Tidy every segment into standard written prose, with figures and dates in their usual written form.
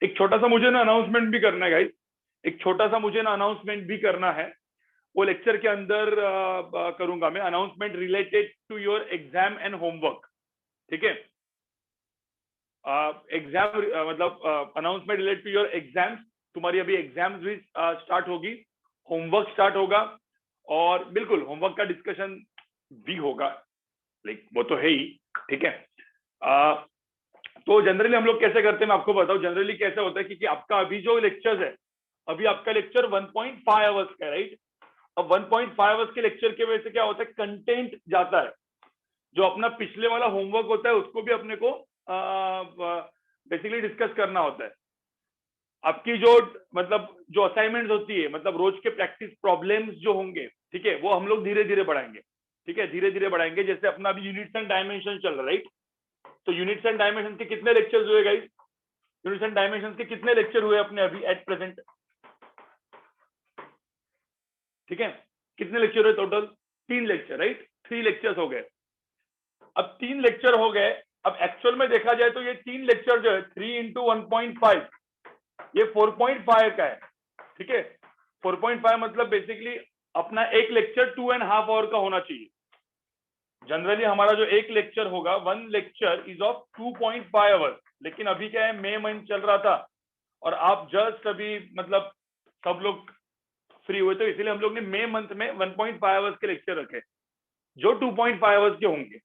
एक छोटा सा मुझे ना अनाउंसमेंट भी करना है गाइस, एक छोटा सा मुझे ना अनाउंसमेंट भी करना है, वो लेक्चर के अंदर करूंगा मैं, announcement related to your exam and homework. ठीक है, एग्जाम मतलब announcement related to your exams, तुम्हारी अभी एग्जाम्स भी स्टार्ट होगी, होमवर्क स्टार्ट होगा, और बिल्कुल होमवर्क का डिस्कशन भी होगा, लाइक वो तो है ही। ठीक है, तो जनरली हम लोग कैसे करते हैं मैं आपको बताऊं, जनरली कैसे होता है कि आपका अभी जो लेक्चर्स है, अभी आपका लेक्चर 1.5 आवर्स का है, राइट। अब 1.5 आवर्स के लेक्चर की वजह से क्या होता है, कंटेंट जाता है, जो अपना पिछले वाला होमवर्क होता है उसको भी अपने को बेसिकली डिस्कस करना होता है। आपकी जो मतलब जो असाइनमेंट्स होती है, मतलब रोज के प्रैक्टिस प्रॉब्लम्स जो होंगे, ठीक है, वो हम लोग धीरे धीरे बढ़ाएंगे। ठीक है, धीरे धीरे बढ़ाएंगे। जैसे अपना अभी यूनिट्स एंड डायमेंशन चल रहा है, राइट। तो यूनिट्स एंड डायमेंशन के कितने लेक्चर्स हुए गाइस? यूनिट्स एंड डायमेंशन के कितने लेक्चर हुए अपने अभी एट प्रेजेंट? ठीक है, कितने लेक्चर हुए टोटल? 3 lecture, right. 3 लेक्चर्स हो गए। अब 3 लेक्चर हो गए, अब एक्चुअल में देखा जाए तो ये 3 लेक्चर जो है 3 इंटू 1.5, ये 4.5 का है। ठीक है, 4.5 मतलब बेसिकली अपना एक लेक्चर 2.5 आवर का होना चाहिए। जनरली हमारा जो एक लेक्चर होगा, 1 लेक्चर इज ऑफ 2.5 आवर्स, लेकिन अभी क्या है, मई मंथ चल रहा था और आप जस्ट अभी मतलब सब लोग फ्री हुए, तो इसलिए हम लोग ने मई मंथ में 1.5 आवर्स के लेक्चर रखे, जो 2.5 आवर्स के होंगे,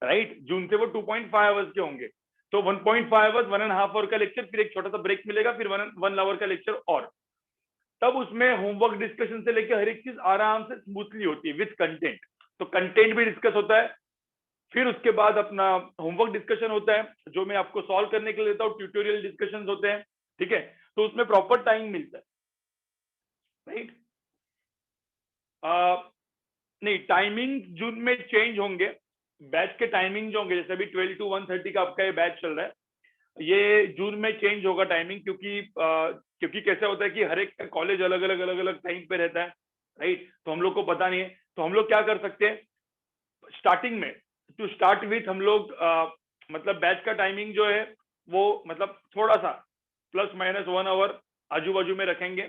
राइट। जून से वो 2.5 आवर्स के होंगे, तो 1.5 आवर्स, 1.5 आवर का लेक्चर, फिर एक छोटा सा ब्रेक मिलेगा, फिर 1 आवर का लेक्चर, और तब उसमें होमवर्क डिस्कशन से लेकर हर एक चीज आराम से स्मूथली होती है विद कंटेंट। तो कंटेंट भी डिस्कस होता है, फिर उसके बाद अपना होमवर्क डिस्कशन होता है, जो मैं आपको सॉल्व करने के लिए देता हूँ, ट्यूटोरियल डिस्कशन होते हैं। ठीक है, तो उसमें प्रॉपर टाइम मिलता है, राइट। नहीं, टाइमिंग जून में चेंज होंगे, बैच के टाइमिंग जो होंगे, जैसे अभी 12 to 1:30 का आपका ये बैच चल रहा है, ये जून में चेंज होगा टाइमिंग, क्योंकि कैसे होता है कि हर एक कॉलेज अलग अलग टाइम पे रहता है, राइट। तो हम लोग को पता नहीं है, तो हम लोग क्या कर सकते हैं, स्टार्टिंग में टू स्टार्ट विथ हम लोग मतलब बैच का टाइमिंग जो है वो मतलब थोड़ा सा प्लस माइनस 1 आवर आजू बाजू में रखेंगे।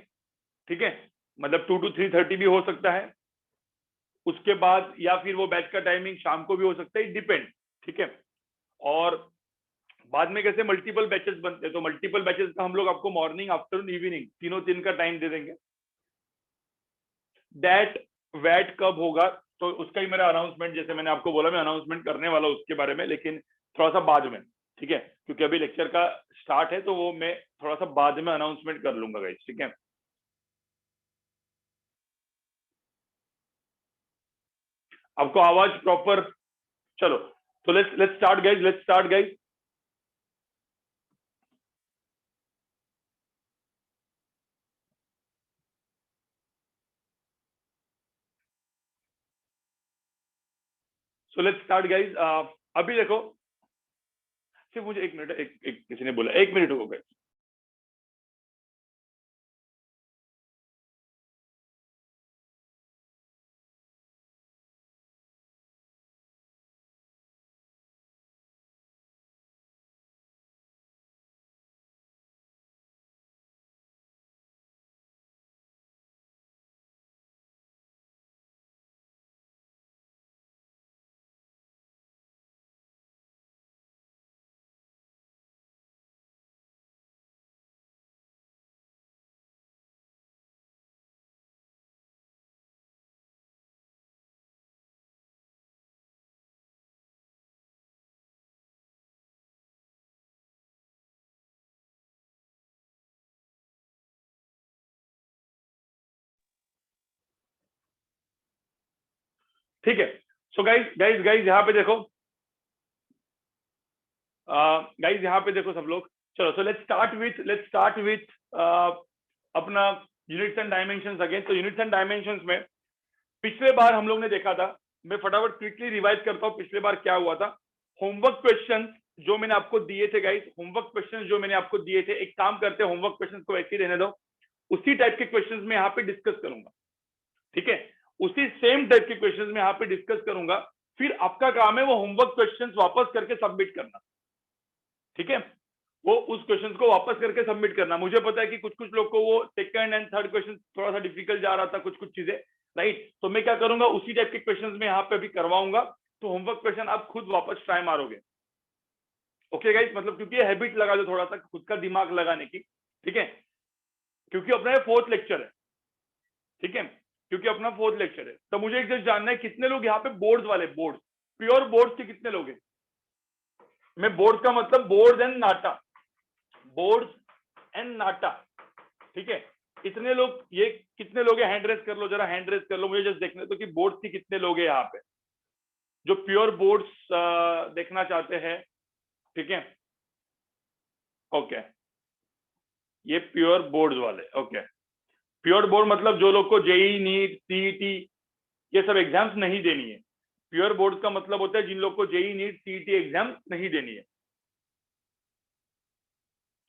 ठीक है, मतलब 2 to 3:30 भी हो सकता है, उसके बाद या फिर वो बैच का टाइमिंग शाम को भी हो सकता है, डिपेंड। ठीक है, और बाद में कैसे मल्टीपल बैचेस बनते हैं, तो मल्टीपल बैचेस का हम लोग आपको मॉर्निंग, आफ्टरनून, इवनिंग तीनों दिन का टाइम दे देंगे। दैट वैट कब होगा तो उसका ही मेरा अनाउंसमेंट, जैसे मैंने आपको बोला मैं अनाउंसमेंट करने वाला हूं उसके बारे में, लेकिन थोड़ा सा बाद में। ठीक है, क्योंकि अभी लेक्चर का स्टार्ट है, तो वो मैं थोड़ा सा बाद में अनाउंसमेंट कर लूंगा गाइस। ठीक है, आपको आवाज प्रॉपर, चलो, तो let's start guys, let's start guys. So let's start guys. अभी देखो, सिर्फ मुझे 1 मिनट, एक किसी ने बोला 1 मिनट हो गए। ठीक है, सो गाइज गाइज गाइज यहाँ पे देखो, गाइज यहाँ पे देखो सब लोग, चलो। सो लेट्स स्टार्ट विथ अपना यूनिट्स एंड डायमेंशंस अगेन। तो यूनिट्स एंड डायमेंशंस में पिछले बार हम लोग ने देखा था, मैं फटाफट क्विकली रिवाइज करता हूँ पिछले बार क्या हुआ था। होमवर्क क्वेश्चंस जो मैंने आपको दिए थे गाइज, होमवर्क क्वेश्चंस जो मैंने आपको दिए थे, एक काम करते हैं, होमवर्क क्वेश्चंस को ऐसे ही रहने दो, उसी टाइप के क्वेश्चंस में यहाँ पे डिस्कस करूंगा। ठीक है, उसी सेम टाइप के क्वेश्चंस में यहाँ पे डिस्कस करूंगा, फिर आपका काम है वो होमवर्क क्वेश्चंस वापस करके सबमिट करना। ठीक है, वो उस क्वेश्चन को वापस करके सबमिट करना। मुझे पता है कि कुछ कुछ लोग को वो सेकंड एंड थर्ड क्वेश्चन थोड़ा सा डिफिकल्ट जा रहा था, कुछ कुछ चीजें, राइट। तो मैं क्या करूंगा, उसी टाइप के क्वेश्चन में यहाँ पे अभी करवाऊंगा, तो होमवर्क क्वेश्चन आप खुद वापस ट्राई मारोगे। ओके गाइस, मतलब क्योंकि हैबिट लगा दो थोड़ा सा खुद का दिमाग लगाने की, ठीक है, क्योंकि अपना ये 4th लेक्चर है, ठीक है, क्योंकि अपना 4th लेक्चर है। तो मुझे एक चीज जानना है, कितने लोग यहाँ पे बोर्ड्स वाले, बोर्ड्स, प्योर बोर्ड्स के कितने लोग हैं? मैं बोर्ड्स का मतलब boards and NATA, boards and NATA, ठीक है, इतने लोग, ये कितने लोग हैं? हैंड रेस कर लो जरा, हैंड रेस कर लो, मुझे जस्ट देखने तो कि बोर्ड्स की कितने लोग हैं यहाँ पे जो प्योर बोर्ड्स देखना चाहते हैं, ठीक है। ओके, ये प्योर बोर्ड्स वाले, ओके। प्योर बोर्ड मतलब जो लोग को जेई, नीट, सीईटी ये सब एग्जाम्स नहीं देनी है। प्योर बोर्ड का मतलब होता है जिन लोग को जेई, नीट, सीईटी एग्जाम नहीं देनी है।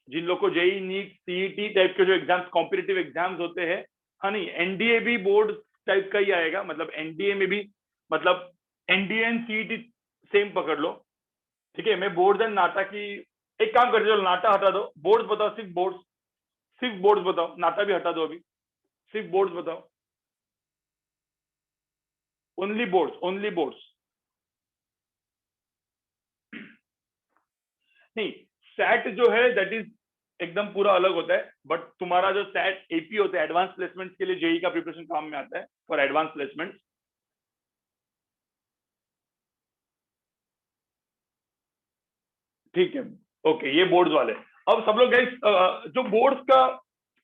जिन लोग को जेई, नीट, सीईटी टाइप के जो एग्जाम्स, कॉम्पिटिटिव एग्जाम्स होते हैं, हाँ नहीं, एनडीए भी बोर्ड टाइप का ही आएगा, मतलब एनडीए में भी, मतलब एनडीए एंड सीईटी सेम पकड़ लो, ठीक है। मैं बोर्ड एंड नाटा की, एक काम करते चलो, नाटा हटा दो, बोर्ड्स बताओ, सिर्फ बोर्ड्स, सिर्फ बोर्ड्स बताओ, नाटा भी हटा दो अभी, सिर्फ बोर्ड्स बताओ, ओनली बोर्ड्स, ओनली बोर्ड्स। नहीं, सैट जो है दैट इज एकदम पूरा अलग होता है, बट तुम्हारा जो सैट एपी होता है एडवांस प्लेसमेंट के लिए, जेई का प्रिपरेशन काम में आता है फॉर एडवांस प्लेसमेंट। ठीक है, ओके, ये बोर्ड्स वाले। अब सब लोग गाइस जो बोर्ड्स का,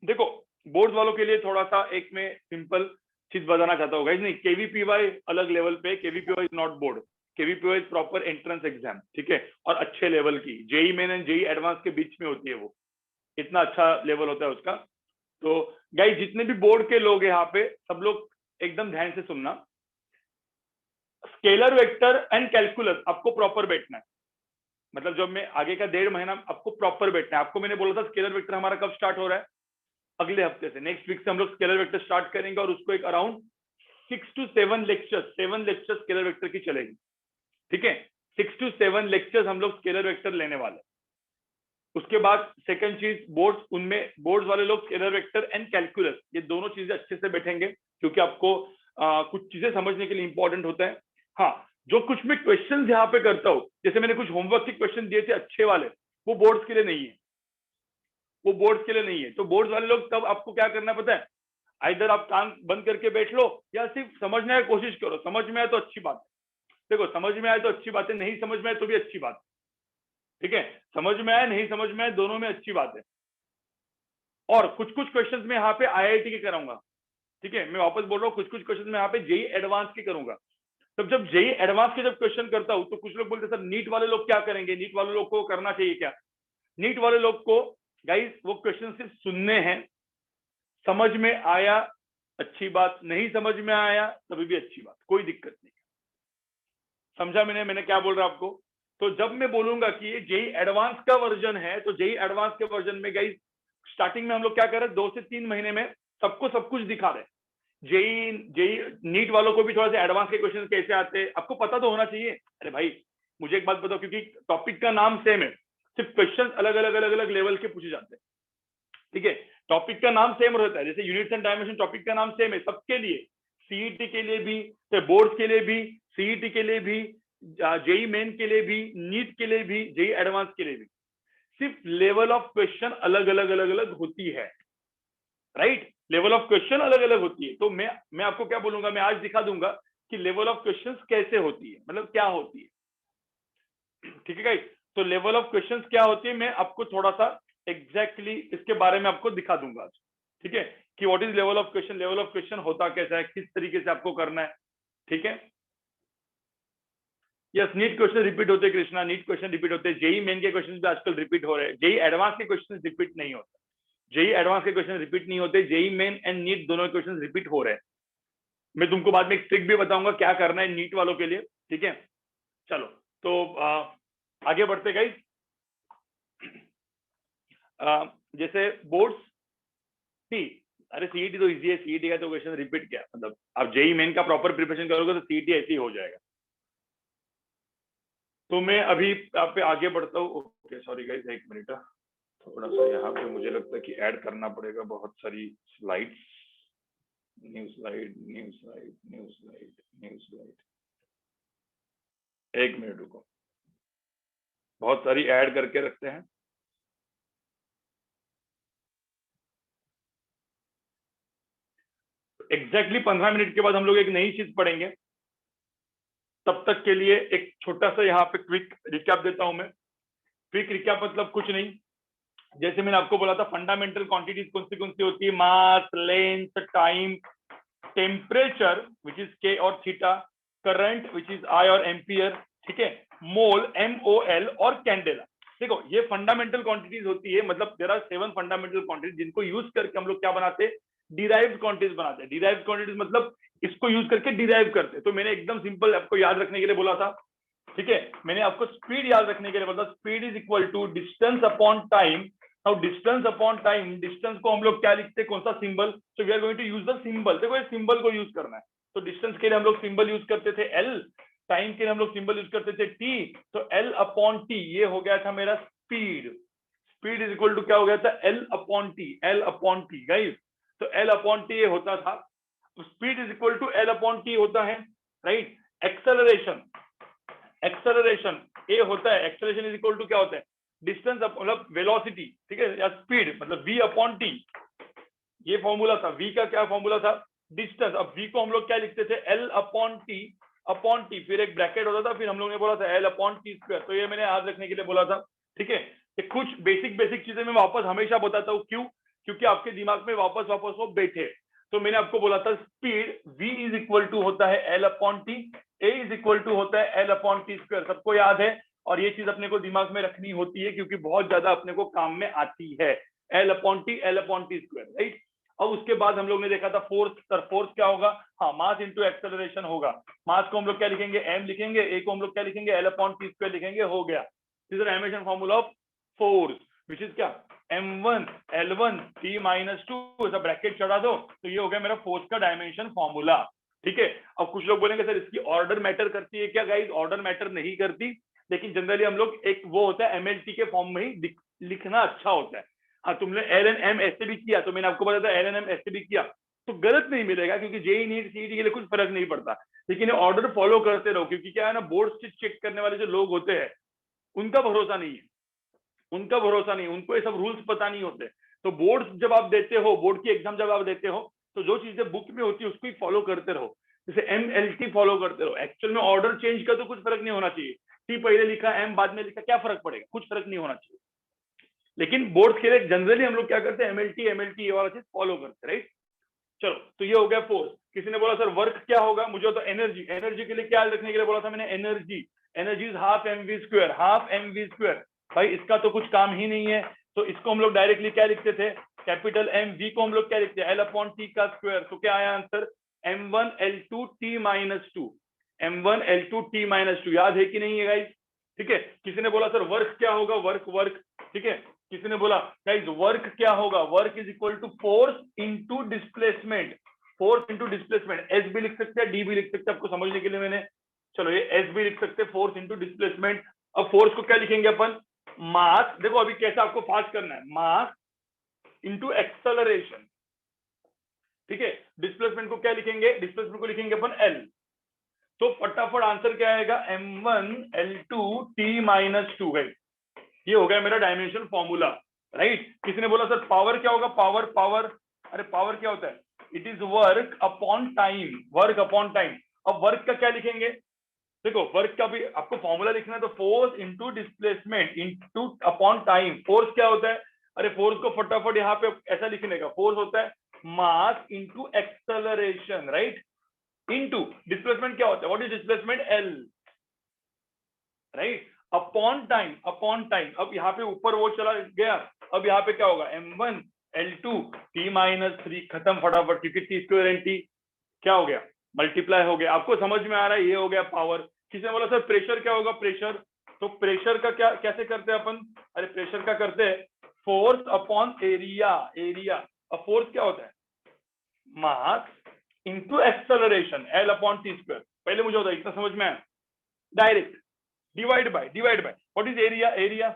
देखो बोर्ड्स वालों के लिए थोड़ा सा एक मैं सिंपल चीज बताना चाहता हूँ गाइस, नहीं, केवीपीवाई अलग लेवल पे, KVPY is not board, KVPY is proper entrance exam, ठीक है, और अच्छे लेवल की, JEE Main and JEE Advance के बीच में होती है वो, इतना अच्छा लेवल होता है उसका। तो गाइस जितने भी बोर्ड के लोग हैं यहाँ पे, सब लोग एकदम ध्यान से सुनना, स्केलर वेक्टर एंड कैलकुलस आपको प्रॉपर बैठना है, मतलब जब मैं आगे का 1.5 महीना आपको प्रॉपर बैठना है। आपको मैंने बोला था स्केलर वेक्टर हमारा कब स्टार्ट हो रहा है, अगले हफ्ते से, नेक्स्ट वीक से हम लोग स्केलर वेक्टर स्टार्ट करेंगे, और उसको एक around 6 to 7 lectures, 7 lectures scalar vector की चलेगी, ठीक है, 6 to 7 लेक्चर्स हम लोग स्केलर वेक्टर लेने वाले। उसके बाद सेकंड चीज बोर्ड्स, उनमें बोर्ड्स वाले लोग स्केलर वेक्टर एंड कैलकुलस, ये दोनों चीजें अच्छे से बैठेंगे, क्योंकि आपको कुछ चीजें समझने के लिए इंपॉर्टेंट होता है। हाँ, जो कुछ मैं क्वेश्चन यहाँ पे करता हूँ, जैसे मैंने कुछ होमवर्क के क्वेश्चन दिए थे अच्छे वाले, वो बोर्ड्स के लिए नहीं है, वो बोर्ड्स के लिए नहीं है। तो बोर्ड्स वाले लोग तब आपको क्या करना पता है, इधर आप कान बंद करके बैठ लो, या सिर्फ समझने की कोशिश करो, समझ में आए तो अच्छी बात है, देखो समझ में आए तो अच्छी बात है, नहीं समझ में आए तो भी अच्छी बात है, ठीक है, समझ में आए नहीं समझ में आए दोनों में अच्छी बात है। और कुछ कुछ क्वेश्चंस में यहाँ पे आईआईटी के कराऊंगा, ठीक है, मैं वापस बोल रहा हूँ, कुछ कुछ क्वेश्चन में यहाँ पे जेई एडवांस के करूंगा। तब जब जेई एडवांस के जब क्वेश्चन करता हूँ, तो कुछ लोग बोलते सर नीट वाले लोग क्या करेंगे, नीट वाले लोग को करना चाहिए क्या? नीट वाले लोग को गाइस वो क्वेश्चन सिर्फ सुनने हैं, समझ में आया अच्छी बात, नहीं समझ में आया तभी भी अच्छी बात, कोई दिक्कत नहीं। समझा मैंने क्या बोल रहा आपको? तो जब मैं बोलूंगा कि ये जेई एडवांस का वर्जन है, तो जेई एडवांस के वर्जन में गाइस स्टार्टिंग में हम लोग क्या कर रहे हैं, 2 से 3 महीने में सबको सब कुछ दिखा रहे हैं। जेई जेई नीट वालों को भी थोड़ा सा एडवांस के क्वेश्चन कैसे आते हैं आपको पता तो होना चाहिए। अरे भाई मुझे एक बात बताओ, क्योंकि टॉपिक का नाम सेम है, सिर्फ क्वेश्चन अलग अलग अलग अलग लेवल के पूछे जाते हैं, ठीक है, टॉपिक का नाम सेम रहता है, जैसे यूनिट्स एंड डायमेंशन टॉपिक का नाम सेम है सबके लिए, सीईटी के लिए भी, बोर्ड के लिए भी, सीईटी के लिए भी, जेई मेन के लिए भी, नीट के लिए भी, जेई एडवांस के लिए भी, सिर्फ लेवल ऑफ क्वेश्चन अलग अलग अलग अलग होती है, राइट, लेवल ऑफ क्वेश्चन अलग अलग होती है। तो मैं आपको क्या बोलूंगा, मैं आज दिखा दूंगा कि लेवल ऑफ क्वेश्चंस कैसे होती है, मतलब क्या होती है, ठीक है गाइस। तो लेवल ऑफ क्वेश्चंस क्या होती है, मैं आपको थोड़ा सा एग्जैक्टली इसके बारे में आपको दिखा दूंगा आज, ठीक है, कि what is level of question, level of question होता कैसा है, किस तरीके से आपको करना है, ठीक है। यस, नीट क्वेश्चन रिपीट होते हैं कृष्णा, नीट क्वेश्चन रिपीट होते हैं, जेई मेन के क्वेश्चन भी आजकल रिपीट हो रहे हैं, जेई एडवांस के क्वेश्चन रिपीट नहीं होते, जेई एडवांस के क्वेश्चन रिपीट नहीं होते, जेई मेन एंड नीट दोनों क्वेश्चन रिपीट हो रहे हैं। मैं तुमको बाद में एक ट्रिक भी बताऊंगा क्या करना है नीट वालों के लिए, ठीक है। चलो तो आगे बढ़ते गाइस। जैसे बोर्ड्स सी, अरे सीईटी तो इजी है, सीईटी का तो क्वेश्चन रिपीट क्या, मतलब आप जेई मेन का प्रॉपर प्रिपरेशन करोगे तो सीईटी ऐसे ही हो जाएगा। तो मैं अभी आप पे आगे बढ़ता हूँ, ओके सॉरी गाइस एक मिनट। थोड़ा सा यहाँ पे मुझे लगता है कि ऐड करना पड़ेगा बहुत सारी slides. New slide, new slide, new slide, new slide. एक मिनट रुको, बहुत सारी ऐड करके रखते हैं। एग्जैक्टली 15 मिनट के बाद हम लोग एक नई चीज पढ़ेंगे। तब तक के लिए एक छोटा सा यहाँ पे क्विक रिकैप देता हूं मैं। क्विक रिकैप मतलब कुछ नहीं, जैसे मैंने आपको बोला था फंडामेंटल क्वांटिटीज कौन सी होती है, mass, length, time, temperature which is K और theta, current which is I और एम्पियर, ठीक है, मोल MOL और कैंडेला। देखो ये फंडामेंटल क्वांटिटीज होती है, मतलब देयर आर 7 फंडामेंटल क्वांटिटीज जिनको यूज करके हम लोग क्या बनाते हैं, डिराइव्ड क्वांटिटीज बनाते हैं। डिराइव्ड क्वांटिटीज मतलब इसको यूज करके डिराइव करते हैं। तो मैंने एकदम सिंपल आपको याद रखने के लिए बोला था, ठीक है, मैंने आपको स्पीड याद रखने के लिए बोला, speed is equal to distance upon time. Now distance upon time, distance को हम लोग क्या लिखते हैं, कौन सा symbol, so we are going to use the symbol. देखो ये सिंबल को यूज करना है। तो डिस्टेंस के लिए हम लोग सिंबल यूज करते थे L, टाइम के लिए हम लोग सिंबल यूज करते थे T, तो L अपॉन T ये हो गया था मेरा speed. Speed is equal to क्या हो गया था, L upon T, L upon T guys. तो L अपॉन T ये होता था, speed is equal to L upon T होता है, राइट। एक्सेलरेशन, एक्सेलरेशन ए होता है, एक्सेलरेशन इज इक्वल टू क्या होता है, डिस्टेंस मतलब वेलोसिटी, ठीक है, या स्पीड मतलब v अपॉन टी। ये फॉर्मूला था, v का क्या फॉर्मूला था, डिस्टेंस। अब v को हम लोग क्या लिखते थे, L अपॉन टी, फिर एक ब्रैकेट होता था, फिर हम लोग ने बोला था L अपॉन टी स्क्वायर। तो ये मैंने याद रखने के लिए बोला था, ठीक है। ये कुछ बेसिक चीजें मैं वापस हमेशा बताता हूँ, क्यों, क्योंकि आपके दिमाग में वापस वो बैठे। तो मैंने आपको बोला था speed v is equal to होता है L upon T, a is equal to होता है L अपॉन टी स्क्वायर, सबको याद है। और ये चीज अपने को दिमाग में रखनी होती है क्योंकि बहुत ज्यादा अपने को काम में आती है, L upon T square, right. अब उसके बाद हम लोग ने देखा था फोर्स, सर फोर्स क्या होगा, हाँ मास इंटू एक्सेलरेशन होगा। मास को हम लोग क्या लिखेंगे, m लिखेंगे, a को हम लोग क्या लिखेंगे, L अपॉन टी स्क्वायर लिखेंगे, हो गया। This is dimension formula of force which is क्या, m1 L1 t माइनस 2, ऐसा ब्रैकेट चढ़ा दो, तो ये हो गया मेरा फोर्स का डायमेंशन फॉर्मूला, ठीक है। अब कुछ लोग बोलेंगे सर इसकी ऑर्डर मैटर करती है क्या, गाइस ऑर्डर मैटर नहीं करती, लेकिन जनरली हम लोग एक वो होता है MLT के फॉर्म में ही लिखना अच्छा होता है। हाँ तुमने LNM ऐसे भी किया, तो मैंने आपको बताया था LNM ऐसे भी किया तो गलत नहीं मिलेगा, क्योंकि JEE नीट CET के लिए कुछ फर्क नहीं पड़ता, लेकिन ऑर्डर फॉलो करते रहो, क्योंकि क्या है ना, बोर्ड चेक करने वाले जो लोग होते हैं उनका भरोसा नहीं है, उनका भरोसा नहीं, उनको ये सब रूल्स पता नहीं होते। तो बोर्ड जब आप देते हो, बोर्ड की एग्जाम जब आप देते हो, तो जो चीजें बुक में होती है उसको ही फॉलो करते रहो, जैसे MLT फॉलो करते रहो। एक्चुअल में ऑर्डर चेंज का तो कुछ फर्क नहीं होना चाहिए, T पहले लिखा M बाद में लिखा, क्या फर्क पड़ेगा, कुछ फर्क नहीं होना चाहिए। लेकिन बोर्ड के लिए जनरली हम लोग क्या करते हैं, MLT ये वाला चीज फॉलो करते, राइट। चलो तो ये हो गया फोर्स। किसी ने बोला सर वर्क क्या होगा, मुझे तो एनर्जी, एनर्जी के लिए क्या रखने के लिए बोला था मैंने, energy, energy is half mv square, half mv square. भाई इसका तो कुछ काम ही नहीं है, तो इसको हम लोग डायरेक्टली क्या लिखते थे, कैपिटल MV को हम लोग क्या लिखते हैं, L अपॉन टी का स्क्वायर। तो क्या आया answer, m1 L2 t minus 2, m1 L2 t minus 2, याद है कि नहीं है गाइस, ठीक है। किसी ने बोला सर वर्क क्या होगा, वर्क, वर्क, ठीक है। किसी ने बोला गाइस वर्क क्या होगा, work is equal to force into displacement, force into displacement, S भी लिख सकते हैं, डी भी लिख सकते हैं, आपको समझने के लिए मैंने, चलो ये एस भी लिख सकते हैं, फोर्स इनटू डिस्प्लेसमेंट। अब फोर्स को क्या लिखेंगे अपन, मास, देखो अभी कैसा आपको फास्ट करना है, मास इनटू एक्सेलरेशन, ठीक है। डिस्प्लेसमेंट को क्या लिखेंगे, डिस्प्लेसमेंट को लिखेंगे अपन एल। तो फटाफट आंसर क्या आएगा, m1 L2 t माइनस 2 है, ये हो गया मेरा डायमेंशन फॉर्मूला, राइट। किसी ने बोला सर पावर क्या होगा, पावर, पावर, अरे पावर क्या होता है, it is work upon time, work upon time. अब वर्क का क्या लिखेंगे, देखो वर्क का भी आपको फॉर्मूला लिखना है, तो force into displacement into upon time. Force क्या होता है, अरे फोर्स को फटाफट यहाँ पे ऐसा लिखने का, फोर्स होता है mass into acceleration, right, into displacement क्या होता है, what is displacement, L, right, upon time, upon time. अब यहाँ पे ऊपर वो चला गया, अब यहाँ पे क्या होगा, m1 L2 t माइनस 3, खत्म फटाफट, क्योंकि टी स्क्वायर एन टी क्या हो गया, मल्टीप्लाई हो गया। आपको समझ में आ रहा है, ये हो गया पावर। किसी ने बोला सर प्रेशर क्या होगा, प्रेशर, तो प्रेशर का क्या कैसे करते हैं अपन, अरे प्रेशर का करते हैं फोर्स अपॉन एरिया, एरिया। अब फोर्स क्या होता है, मास into acceleration, L upon T square. पहले मुझे होता है इतना समझ में आया, direct divide by, what is area, area,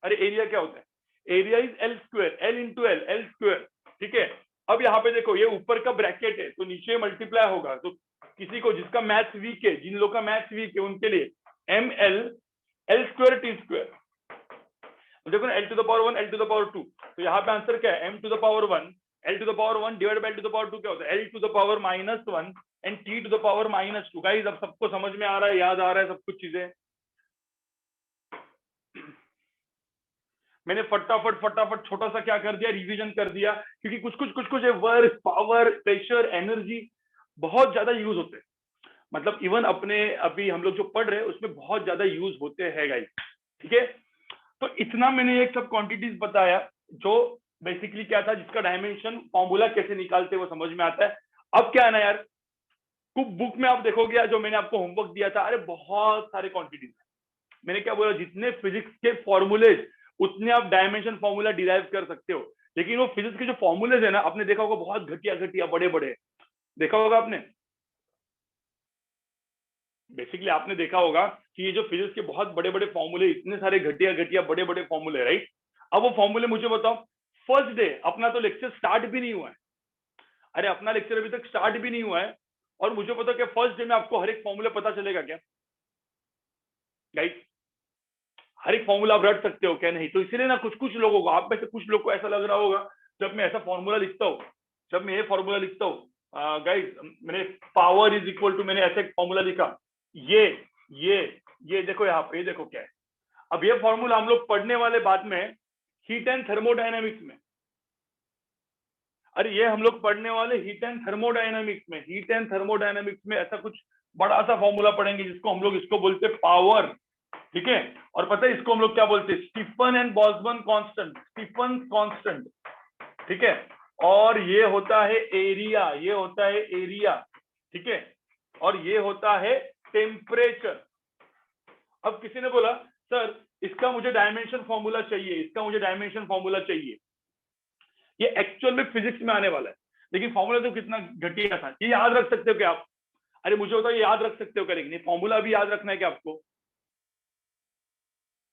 अरे एरिया क्या होता है, area is L square, L into L, L square, ठीक है। अब यहाँ पे देखो ये ऊपर का ब्रैकेट है तो नीचे मल्टीप्लाई होगा, तो किसी को जिसका मैथ्स वीक है, जिन लोगों का मैथ्स वीक है उनके लिए M L L square T square, देखो ना L to the power 1 L to the power 2, तो यहाँ पे आंसर क्या है M to the power 1 L to the power 1 divide by L to the power 2 क्या होता है L to the power -1 and T to the power -2। Guys अब सबको समझ में आ रहा है, याद आ रहा है सब कुछ चीजें? मैंने फटाफट छोटा सा क्या कर दिया, रिवीजन कर दिया, क्योंकि कुछ वर्क, पावर, प्रेशर, एनर्जी बहुत ज्यादा यूज होते हैं, मतलब इवन अपने अभी हम लोग जो पढ़ रहे हैं उसमें बहुत ज्यादा यूज होते हैं गाइस, ठीक है। तो इतना मैंने एक सब क्वांटिटीज बताया जो बेसिकली क्या था, जिसका डायमेंशन फॉर्मूला कैसे निकालते वो समझ में आता है। अब क्या है ना यार, बुक में आप देखोगे जो मैंने आपको होमवर्क दिया था, अरे बहुत सारे क्वांटिटीज, मैंने क्या बोला, जितने फिजिक्स के फॉर्मूले उतने आप डायमेंशन फॉर्मूला डिराइव कर सकते हो, लेकिन वो फिजिक्स के जो फॉर्मूलेज है ना, आपने देखा होगा बहुत घटिया बड़े बड़े, देखा होगा आपने, बेसिकली आपने देखा होगा कि ये जो फिजिक्स के बहुत बड़े बड़े फॉर्मूले, इतने सारे घटिया बड़े बड़े फॉर्मूले, राइट। अब वो फॉर्मूले मुझे बताओ, फर्स्ट डे अपना तो लेक्चर स्टार्ट भी नहीं हुआ है, अरे अपना लेक्चर अभी तक स्टार्ट भी नहीं हुआ है, और मुझे पता क्या फर्स्ट डे में आपको हर एक फॉर्मूला पता चलेगा क्या गाइस? हर एक फॉर्मूला आप रट सकते हो क्या? नहीं। तो इसीलिए ना कुछ लोगों को, आप में से कुछ लोग को ऐसा लग रहा होगा जब मैं ऐसा फॉर्मूला लिखता हूँ, जब मैं ये फॉर्मूला लिखता हूँ गाइस, मैंने पावर इज इक्वल टू, मैंने ऐसे फॉर्मूला लिखा, ये देखो यहाँ पे, ये देखो क्या है। अब ये फॉर्मूला हम लोग पढ़ने वाले बाद में हीट एंड थर्मोडायनामिक्स में, अरे ये हम लोग पढ़ने वाले हीट एंड थर्मोडायनामिक्स में, हीट एंड थर्मोडायनामिक्स में ऐसा कुछ बड़ा सा फॉर्मूला पढ़ेंगे जिसको हम लोग इसको बोलते हैं पावर, ठीक है। और पता है इसको हम लोग क्या बोलते हैं? Stefan and Boltzmann constant, Stefan constant, ठीक है। और ये होता है एरिया, ये होता है एरिया, ठीक है। और ये होता है टेम्परेचर। अब किसी ने बोला सर इसका मुझे डायमेंशन फॉर्मूला चाहिए, इसका मुझे डायमेंशन फॉर्मूला चाहिए, ये एक्चुअल में फिजिक्स में आने वाला है, लेकिन फॉर्मूला तो कितना घटिया था, ये याद रख सकते हो क्या आप? अरे मुझे होता है ये याद रख सकते हो क्या, लेकिन फॉर्मूला भी याद रखना है क्या आपको?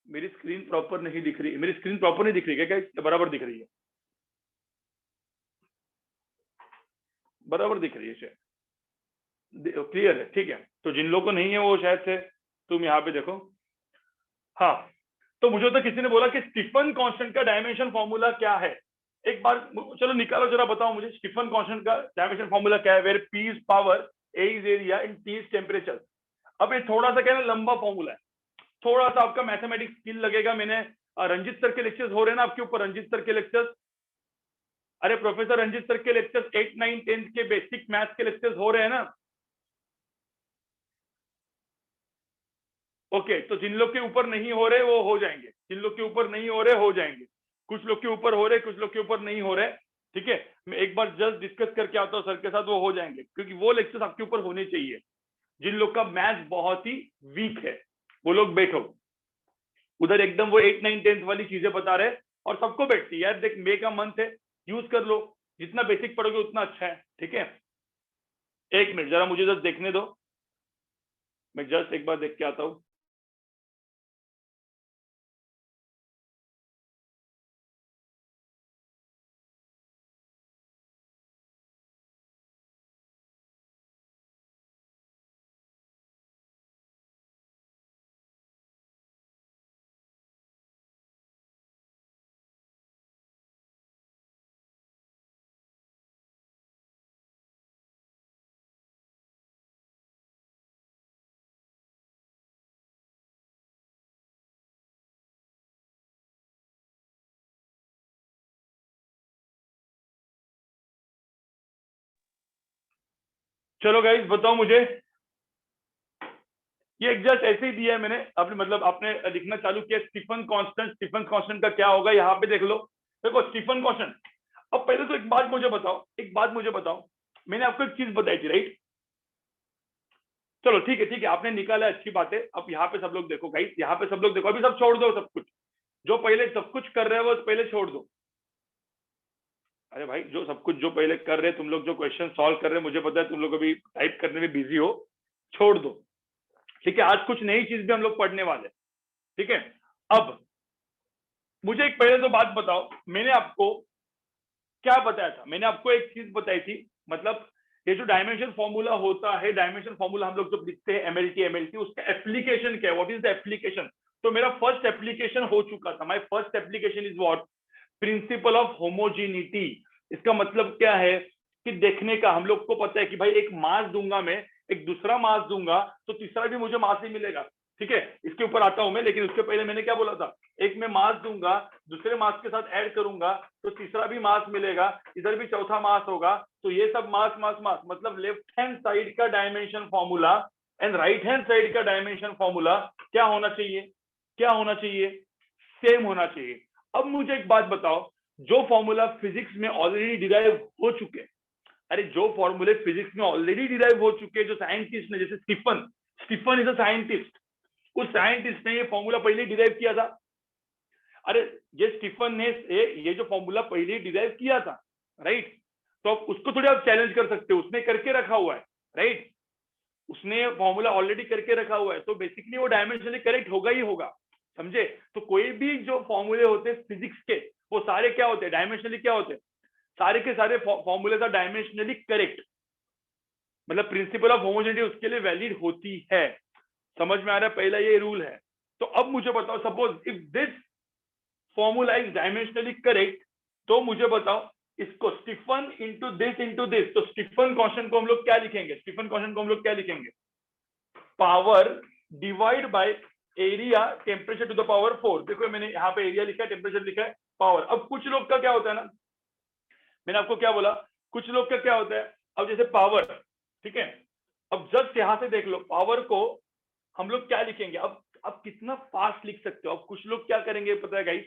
मेरी स्क्रीन प्रॉपर नहीं दिख रही, मेरी स्क्रीन प्रॉपर नहीं दिख रही है क्या? बराबर दिख रही है, बराबर दिख रही है शायद, क्लियर है, ठीक है। तो जिन लोगों को नहीं है वो शायद से तुम यहाँ पे देखो, हाँ। तो मुझे तो किसी ने बोला कि स्टीफन कांस्टेंट का डायमेंशन फॉर्मूला क्या है, एक बार चलो निकालो जरा, बताओ मुझे स्टीफन कांस्टेंट का डायमेंशन फॉर्मूला क्या है? Where P is power, A is area and T is temperature. अब ये थोड़ा सा क्या है ना, लंबा फॉर्मूला है, थोड़ा सा आपका मैथमेटिक्स स्किल लगेगा। मैंने रंजित सर के लेक्चर्स हो रहे हैं ना आपके ऊपर, रंजित सर के लेक्चर्स, अरे प्रोफेसर रंजित सर के लेक्चर्स 8, 9, 10 के बेसिक मैथ्स के लेक्चर्स हो रहे हैं ना? ओके, तो जिन लोग के ऊपर नहीं हो रहे वो हो जाएंगे, जिन लोग के ऊपर नहीं हो रहे हो जाएंगे, कुछ लोग के ऊपर हो रहे, कुछ लोग के ऊपर नहीं हो रहे, ठीक है। मैं एक बार जस्ट डिस्कस करके आता हूँ सर के साथ, वो हो जाएंगे, क्योंकि वो लेक्चर्स आपके ऊपर होने चाहिए। जिन लोग का मैथ्स बहुत ही वीक है वो लोग बैठो उधर, एकदम वो 8, 9, 10 वाली चीजें बता रहे, और सबको बैठती है यार, देख मे का मंथ है, यूज कर लो, जितना बेसिक पढ़ोगे उतना अच्छा है, ठीक है। एक मिनट जरा मुझे जस्ट देखने दो, मैं जस्ट एक बार देख के आता हूँ। चलो गाइस बताओ मुझे, ये एग्जैक्ट ऐसे ही दिया है मैंने, आपने मतलब आपने लिखना चालू किया स्टीफन कांस्टेंट, स्टीफन कांस्टेंट का क्या होगा यहाँ पे देख लो, देखो स्टीफन कांस्टेंट। अब पहले तो एक बात मुझे बताओ, एक बात मुझे बताओ, मैंने आपको एक चीज बताई थी राइट, चलो ठीक है, ठीक है, आपने निकाला, अच्छी बात है। अब यहाँ पे सब लोग देखो गाइस, यहाँ पे सब लोग देखो, अभी सब छोड़ दो, सब कुछ जो पहले सब कुछ कर रहे हो वो पहले छोड़ दो। अरे भाई जो सब कुछ जो पहले कर रहे, तुम लोग जो क्वेश्चन सॉल्व कर रहे, मुझे पता है तुम लोग अभी टाइप करने में बिजी हो, छोड़ दो, ठीक है। आज कुछ नई चीज भी हम लोग पढ़ने वाले, ठीक है। अब मुझे एक पहले तो बात बताओ, मैंने आपको क्या बताया था? मैंने आपको एक चीज बताई थी, मतलब ये जो डायमेंशन फॉर्मूला होता है, डायमेंशन फॉर्मूला हम लोग जब लिखते हैं एमएलटी, उसका एप्लीकेशन क्या है? What is the application? तो मेरा फर्स्ट एप्लीकेशन हो चुका था। My first application is what? Principle of homogeneity. इसका मतलब क्या है कि देखने का, हम लोग को पता है कि भाई एक मास दूंगा मैं, एक दूसरा मास दूंगा, तो तीसरा भी मुझे मास ही मिलेगा। ठीक है, इसके ऊपर आता हूं मैं, लेकिन उसके पहले मैंने क्या बोला था? एक मैं मास दूंगा, दूसरे मास के साथ ऐड करूंगा तो तीसरा भी मास मिलेगा, इधर भी चौथा मास होगा, तो ये सब मास मास मास, मतलब लेफ्ट हैंड साइड का dimension formula and right hand side का डायमेंशन फॉर्मूला क्या होना चाहिए? क्या होना चाहिए? सेम होना चाहिए। अब मुझे एक बात बताओ, जो फॉर्मूला फिजिक्स में ऑलरेडी डिराइव हो चुके, अरे जो फॉर्मूले फिजिक्स में ऑलरेडी डिराइव हो चुके, जो साइंटिस्ट ने, जैसे Stefan, Stefan is a scientist, उस साइंटिस्ट ने ये फॉर्मूला पहले डिराइव किया था। अरे ये स्टीफन ने ये जो फॉर्मूला पहले डिराइव किया था, राइट? तो अब उसको थोड़ी आप चैलेंज कर सकते हो, उसने करके रखा हुआ है, राइट? उसने फॉर्मूला ऑलरेडी करके रखा हुआ है, तो बेसिकली वो डायमेंशनली करेक्ट होगा ही होगा, समझे? तो कोई भी जो फॉर्मूले होते हैं फिजिक्स के, वो सारे क्या होते हैं? डायमेंशनली क्या होते हैं? सारे के सारे फॉर्मूले आर डायमेंशनली करेक्ट, मतलब प्रिंसिपल ऑफ होमोजेनिटी उसके लिए वैलिड होती है। समझ में आ रहा है? पहला ये रूल है। तो अब मुझे बताओ, suppose if this formula is dimensionally correct, तो मुझे बताओ इसको स्टीफन इंटू दिस, तो स्टीफन कांस्टेंट को हम लोग क्या लिखेंगे? स्टीफन कांस्टेंट को हम लोग क्या लिखेंगे? Power divide by area temperature to the power 4। देखो मैंने यहाँ पे एरिया लिखा है, टेम्परेचर लिखा है, पावर। अब कुछ लोग का क्या होता है ना, मैंने आपको क्या बोला, कुछ लोग का क्या होता है, अब जैसे पावर, ठीक है, अब जस्ट यहां से देख लो, पावर को हम लोग क्या लिखेंगे? अब कितना फास्ट लिख सकते हो? अब कुछ लोग क्या करेंगे पता है गाइस,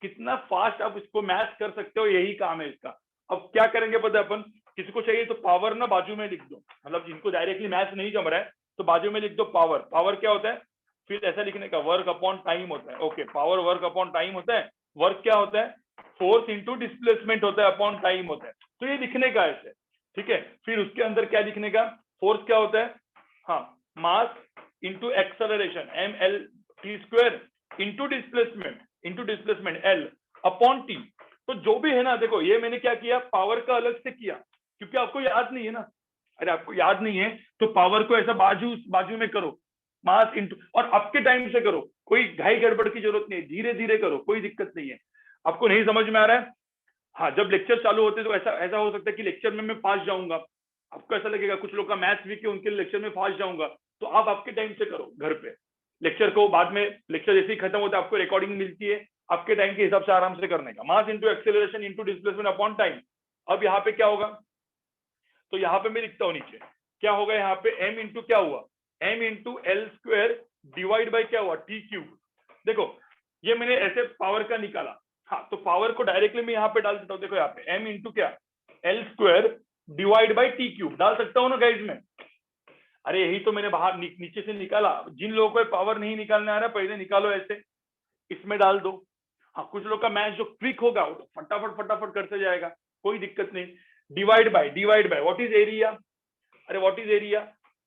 कितना फास्ट आप इसको मैच कर सकते हो, यही काम है इसका। अब क्या करेंगे पता है अपन, किसी को चाहिए तो पावर ना बाजू में लिख दो, मतलब जिनको डायरेक्टली मैच नहीं जम रहा है तो बाजू में लिख दो पावर। पावर क्या होता है फिर ऐसा लिखने का? वर्क अपॉन टाइम होता है। Okay, power work upon time होता है। वर्क क्या होता है? फोर्स इंटू डिस्प्लेसमेंट होता है, अपॉन टाइम होता है। तो ये लिखने का ऐसे, ठीक है। फिर उसके अंदर क्या लिखने का? फोर्स क्या होता है? हाँ, mass into acceleration, M L T square into displacement L upon T. तो जो भी है ना, देखो ये मैंने क्या किया, पावर का अलग से किया, क्योंकि आपको याद नहीं है ना। अरे आपको याद नहीं है तो पावर को ऐसा बाजू बाजू में करो, मास इंटू, और आपके टाइम से करो, कोई घाई गड़बड़ की जरूरत नहीं है, धीरे धीरे करो, कोई दिक्कत नहीं है। आपको नहीं समझ में आ रहा है? हाँ, जब लेक्चर चालू होते तो ऐसा ऐसा हो सकता है कि लेक्चर में मैं फास्ट जाऊंगा, आपको ऐसा लगेगा कुछ लोग का मैथ्स वीक है उनके लेक्चर में फास्ट जाऊंगा, तो आप आपके टाइम से करो घर पे लेक्चर को, बाद में लेक्चर जैसे ही खत्म होता है आपको रिकॉर्डिंग मिलती है, आपके टाइम के हिसाब से आराम से करने का। मास into acceleration into displacement upon time. अब यहाँ पे क्या होगा, तो यहाँ पे मैं लिखता हूँ नीचे क्या होगा, यहाँ पे m इंटू क्या हुआ, m into L square divide by क्या हुआ, टी क्यूब। देखो ये मैंने ऐसे पावर का निकाला, हाँ, तो पावर को डायरेक्टली मैं यहाँ पे डाल देता हूँ। देखो यहाँ पे m इंटू क्या, L square divide by T cube डाल सकता हूँ ना गाइज में? अरे यही तो मैंने बाहर नीचे से निकाला। जिन लोगों को पावर नहीं निकालने आ रहा पहले निकालो ऐसे, इसमें डाल दो। हाँ, कुछ लोग का मैथ जो क्विक होगा वो तो फटाफट फटाफट करते जाएगा, कोई दिक्कत नहीं। Divide by what is area? अरे what is area?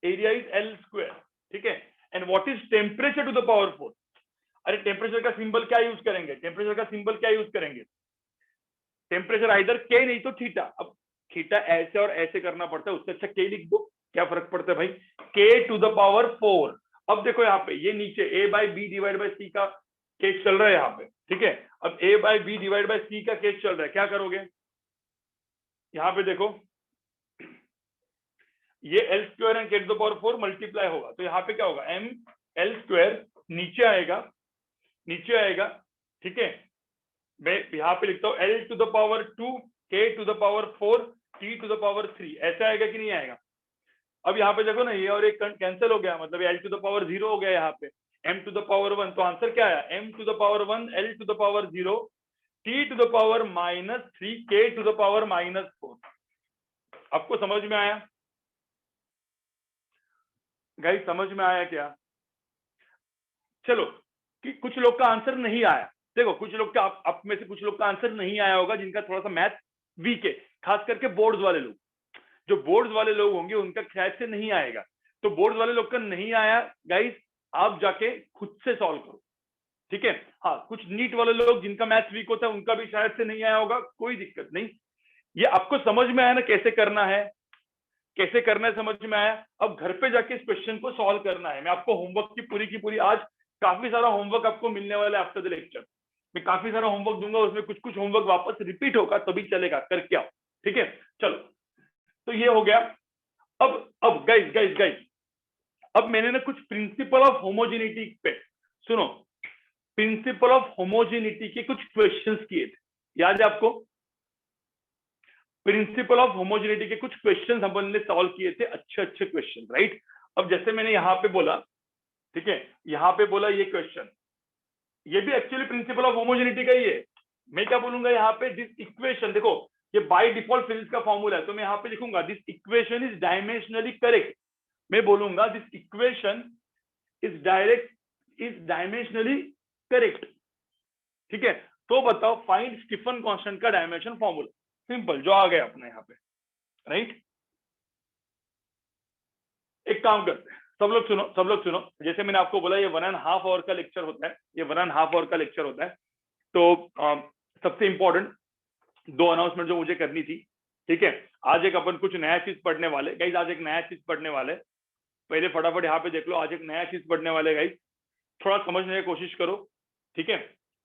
Area is L square, ठीक है। And what is temperature to the power 4? अरे टेम्परेचर का सिंबल क्या यूज करेंगे? टेम्परेचर का सिंबल क्या यूज करेंगे? टेम्परेचर आइदर के नहीं तो थीटा। अब थीटा ऐसे और ऐसे करना पड़ता है, उससे अच्छा के लिख दो, क्या फर्क पड़ता है भाई, के टू द पावर 4। अब देखो यहाँ पे ये नीचे a by b divide by c का केस चल रहा है यहाँ पे, ठीक है। अब a by b divide by c का केस चल रहा है, क्या करोगे? यहाँ पे देखो ये एल स्क्वायर एंड के टू द पावर 4 मल्टीप्लाई होगा, तो यहाँ पे क्या होगा, एम एल स्क्वायर नीचे आएगा, नीचे आएगा, ठीक है। मैं यहाँ पे लिखता हूँ एल टू द पावर 2 के to the power 4 T to the power 3, ऐसा आएगा कि नहीं आएगा? अब यहाँ पे देखो ना, ये और एक कैंसिल हो गया, मतलब एल टू द पावर 0 हो गया यहाँ पे, m टू द पावर 1, तो आंसर क्या आया, m to the power 1 l to the power 0 t to the power -3 k to the power -4। आपको समझ में आया गाइस? समझ में आया क्या? चलो, कि कुछ लोग का आंसर नहीं आया, देखो कुछ लोग का आप में से कुछ लोग का आंसर नहीं आया होगा जिनका थोड़ा सा मैथ वीक है, खास करके बोर्ड्स वाले लोग। जो बोर्ड्स वाले लोग होंगे उनका शायद से नहीं आएगा, तो बोर्ड्स वाले लोग का नहीं आया गाइस, आप जाके खुद से सॉल्व करो, ठीक है। हाँ, कुछ नीट वाले लोग जिनका मैथ्स वीक होता है उनका भी शायद से नहीं आया होगा, कोई दिक्कत नहीं। ये आपको समझ में आया ना कैसे करना है, कैसे करना है, समझ में आया। अब घर पे जाके इस क्वेश्चन को सॉल्व करना है। मैं आपको होमवर्क की पूरी आज काफी सारा होमवर्क आपको मिलने वाला है आफ्टर द लेक्चर। मैं काफी सारा होमवर्क दूंगा, उसमें कुछ कुछ होमवर्क वापस रिपीट होगा तभी चलेगा, करके आओ। ठीक है, चलो, तो ये हो गया। अब गाइस गाइस गाइस, अब मैंने ना कुछ प्रिंसिपल ऑफ होमोजेनिटी पे, सुनो, प्रिंसिपल ऑफ होमोजेनिटी के कुछ क्वेश्चंस किए थे, याद है आपको? प्रिंसिपल ऑफ होमोजेनिटी के कुछ क्वेश्चंस अपन ने सॉल्व किए थे, अच्छे अच्छे क्वेश्चन, राइट। अब जैसे मैंने यहाँ पे बोला, ठीक है, यहाँ पे बोला ये क्वेश्चन, ये भी एक्चुअली प्रिंसिपल ऑफ होमोजेनिटी का ही है। मैं क्या बोलूंगा यहाँ पे, दिस इक्वेशन, देखो ये बाय डिफॉल्ट फिजिक्स का फॉर्मूला है, तो मैं यहाँ पे लिखूंगा this equation is dimensionally correct. मैं बोलूंगा this equation is dimensionally correct. ठीक है, तो बताओ फाइंड स्टीफन कांस्टेंट का डायमेंशन फॉर्मूला। सिंपल, जो आ गया अपने यहाँ पे, राइट। एक काम करते हैं, सब लोग सुनो। जैसे मैंने आपको बोला ये 1.5 आवर का लेक्चर होता है, ये 1.5 आवर का लेक्चर होता है। तो सबसे इंपॉर्टेंट 2 अनाउंसमेंट जो मुझे करनी थी, ठीक है। आज एक अपन कुछ नया चीज पढ़ने वाले गाइस, आज एक नया चीज पढ़ने वाले। पहले फटाफट यहाँ पे देख लो, आज एक नया चीज पढ़ने वाले गाइस, थोड़ा समझने की कोशिश करो, ठीक है।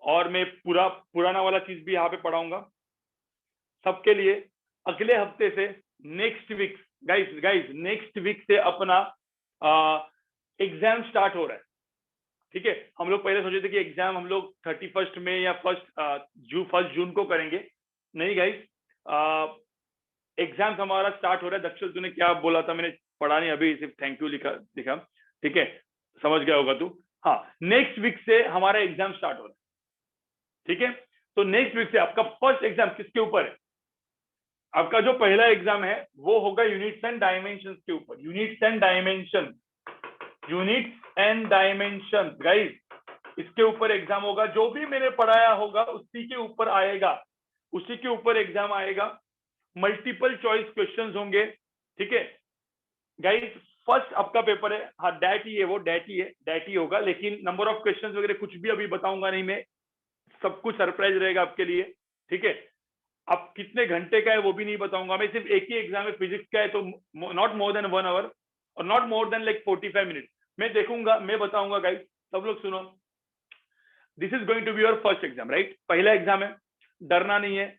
और मैं पुराना वाला चीज भी यहाँ पे पढ़ाऊंगा सबके लिए। अगले हफ्ते से next week guys next week से अपना एग्जाम स्टार्ट हो रहा है, ठीक है। हम लोग पहले सोचे थे कि एग्जाम हम लोग 31 में या 1 जून को करेंगे। नहीं गाइस, एग्जाम हमारा स्टार्ट हो रहा है। दक्षिण तूने क्या बोला था, मैंने पढ़ा नहीं अभी, सिर्फ थैंक यू लिखा दिखा, ठीक है, समझ गया होगा तू। हाँ, नेक्स्ट वीक से हमारा एग्जाम स्टार्ट हो रहा है, ठीक है। तो नेक्स्ट वीक से आपका फर्स्ट एग्जाम किसके ऊपर है? आपका जो पहला एग्जाम है वो होगा यूनिट्स एंड डायमेंशन के ऊपर। यूनिट्स एंड डायमेंशन गाइस, इसके ऊपर एग्जाम होगा। जो भी मैंने पढ़ाया होगा उसी के ऊपर आएगा, उसी के ऊपर एग्जाम आएगा। मल्टीपल चॉइस क्वेश्चंस होंगे, ठीक है गाइस। फर्स्ट आपका पेपर है, हाँ डैट ही है, वो डैट ही है, डैट ही होगा। लेकिन नंबर ऑफ क्वेश्चंस वगैरह कुछ भी अभी बताऊंगा नहीं मैं, सब कुछ सरप्राइज रहेगा आपके लिए, ठीक है। अब कितने घंटे का है वो भी नहीं बताऊंगा मैं, सिर्फ एक ही एग्जाम है फिजिक्स का है, तो नॉट मोर देन 1 आवर और not more than like 45 minute मैं देखूंगा, मैं बताऊंगा गाइस। सब लोग सुनो, this is going to be your first exam, right. पहला एग्जाम है, डरना नहीं है।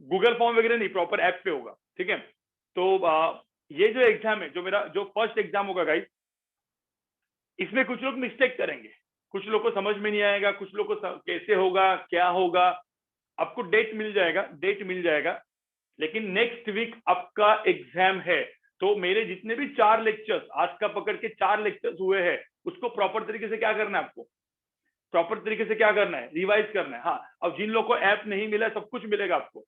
गूगल फॉर्म वगैरह नहीं, प्रॉपर ऐप पे होगा, ठीक है। तो ये जो एग्जाम है, जो मेरा जो फर्स्ट एग्जाम होगा गाइस, इसमें कुछ लोग मिस्टेक करेंगे, कुछ लोग को समझ में नहीं आएगा, कुछ लोग को कैसे होगा, क्या होगा। आपको डेट मिल जाएगा, लेकिन नेक्स्ट वीक आपका एग्जाम है। तो मेरे जितने भी 4 लेक्चर्स आज का पकड़ के 4 लेक्चर्स हुए हैं, उसको प्रॉपर तरीके से क्या करना है आपको, प्रॉपर तरीके से क्या करना है, रिवाइज करना है। हाँ, अब जिन लोगों को ऐप नहीं मिला, सब कुछ मिलेगा आपको।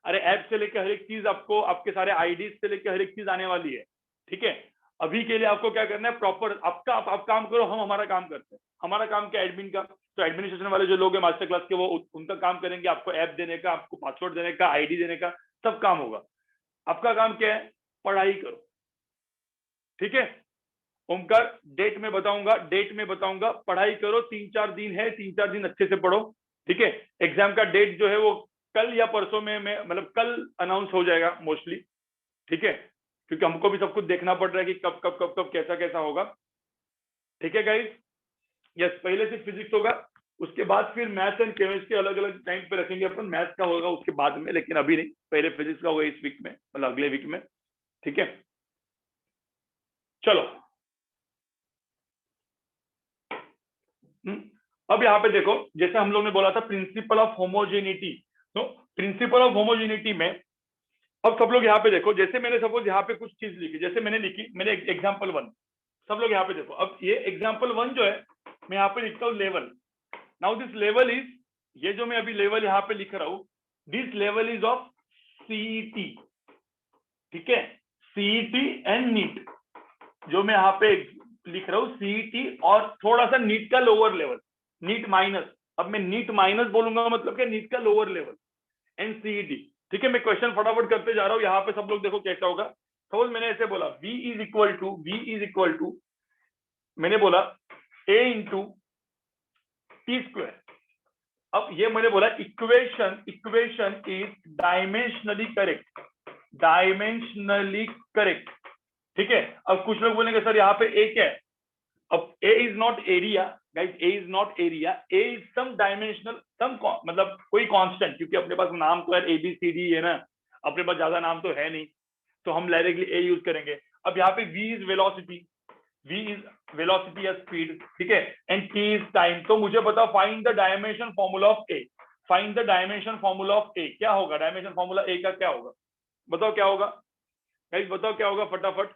अरे ऐप से लेकर हर एक चीज आपको, आपके सारे आईडीज से लेकर हर एक चीज आने वाली है, ठीक है। अभी के लिए आपको क्या करना है, प्रॉपर आपका आप काम करो, हम हमारा काम करते हैं। हमारा काम क्या, एडमिन का। तो एडमिनिस्ट्रेशन वाले जो लोग हैं मास्टर क्लास के, वो उनका काम करेंगे, आपको ऐप देने का, आपको पासवर्ड देने का, आईडी देने का, सब काम होगा। आपका काम क्या है, पढ़ाई करो, ठीक है। ओमकार डेट में बताऊंगा, पढ़ाई करो। 3-4 दिन है, 3-4 दिन अच्छे से पढ़ो, ठीक है। एग्जाम का डेट जो है वो कल या परसों में, मतलब कल अनाउंस हो जाएगा मोस्टली, ठीक है, क्योंकि हमको भी सब कुछ देखना पड़ रहा है कि कब कब कब कब कैसा कैसा होगा, ठीक है गाइस। यस, पहले से फिजिक्स होगा, उसके बाद फिर मैथ्स एंड केमिस्ट्री अलग अलग टाइम पे रखेंगे अपन। मैथ्स का होगा उसके बाद में, लेकिन अभी नहीं, पहले फिजिक्स का होगा इस वीक में, मतलब अगले वीक में, ठीक है। चलो, अब यहाँ पे देखो, जैसे हम लोग ने बोला था प्रिंसिपल ऑफ होमोजेनिटी, तो प्रिंसिपल ऑफ होमोजेनिटी में अब सब लोग यहाँ पे देखो, जैसे मैंने सपोज यहाँ पे कुछ चीज लिखी, जैसे मैंने एग्जाम्पल 1, सब लोग यहाँ पे देखो। अब ये एग्जाम्पल 1 जो है, मैं यहाँ पे लिखता हूँ level. Now this level is, ये जो मैं अभी लेवल यहाँ पे लिख रहा हूँ, this level is of CET, ठीक है, सीईटी एंड नीट। जो मैं यहाँ पे लिख रहा हूँ सीईटी और थोड़ा सा नीट का लोअर लेवल, नीट माइनस। अब मैं नीट माइनस बोलूंगा मतलब क्या, नीट का लोअर लेवल, एंड सीईटी, ठीक है। मैं क्वेश्चन फटाफट करते जा रहा हूँ, यहाँ पे सब लोग देखो कैसा होगा। सपोज मैंने ऐसे बोला V इज इक्वल टू मैंने बोला A इंटू टी स्क्वायर। अब ये मैंने बोला equation is dimensionally correct, dimensionally correct. ठीक है, अब कुछ लोग बोलेंगे सर यहाँ पे ए क्या है? अब a is not area guys, a is not area, a is some dimensional, some मतलब कोई कांस्टेंट, क्योंकि अपने पास नाम तो है ABCD है ना, अपने पास ज्यादा नाम तो है नहीं, तो हम डायरेक्टली ए यूज करेंगे। अब यहाँ पे v is velocity, v is velocity या स्पीड, ठीक है, एंड t इज टाइम। तो मुझे बताओ find the dimension formula of a, find the dimension formula of a. क्या होगा डायमेंशन फॉर्मूला ए का? क्या होगा बताओ, क्या होगा गाइस, बताओ क्या होगा फटाफट।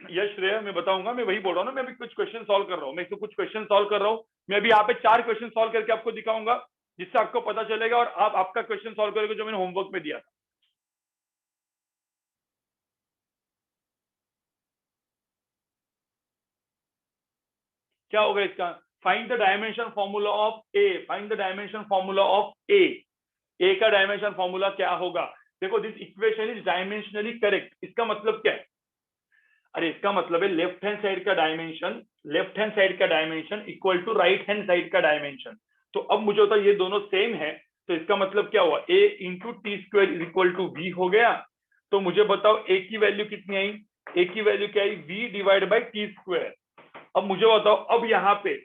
यश श्रेया मैं बताऊंगा, मैं वही बोल रहा हूँ ना, मैं अभी कुछ क्वेश्चन सॉल्व कर रहा हूँ, मैं तो कुछ क्वेश्चन सॉल्व कर रहा हूँ। मैं अभी यहाँ पे 4 क्वेश्चन सॉल्व करके आपको दिखाऊंगा, जिससे आपको पता चलेगा, और आप आपका क्वेश्चन सॉल्व करोगे जो मैंने होमवर्क में दिया था। क्या होगा इसका? Find the dimension formula of a, find the dimension formula of a. A का डायमेंशन फॉर्मूला क्या होगा? देखो, this equation is dimensionally correct. इसका मतलब क्या है? अरे इसका मतलब है लेफ्ट हैंड साइड का डायमेंशन, लेफ्ट हैंड साइड का dimension equal to right hand side का डायमेंशन। तो अब मुझे होता है ये दोनों सेम है, तो इसका मतलब क्या हुआ? A into t square is equal to v हो गया। तो मुझे बताओ ए की वैल्यू कितनी आई? ए की वैल्यू क्या आई? V divide by t square. अब मुझे बताओ, अब यहाँ पे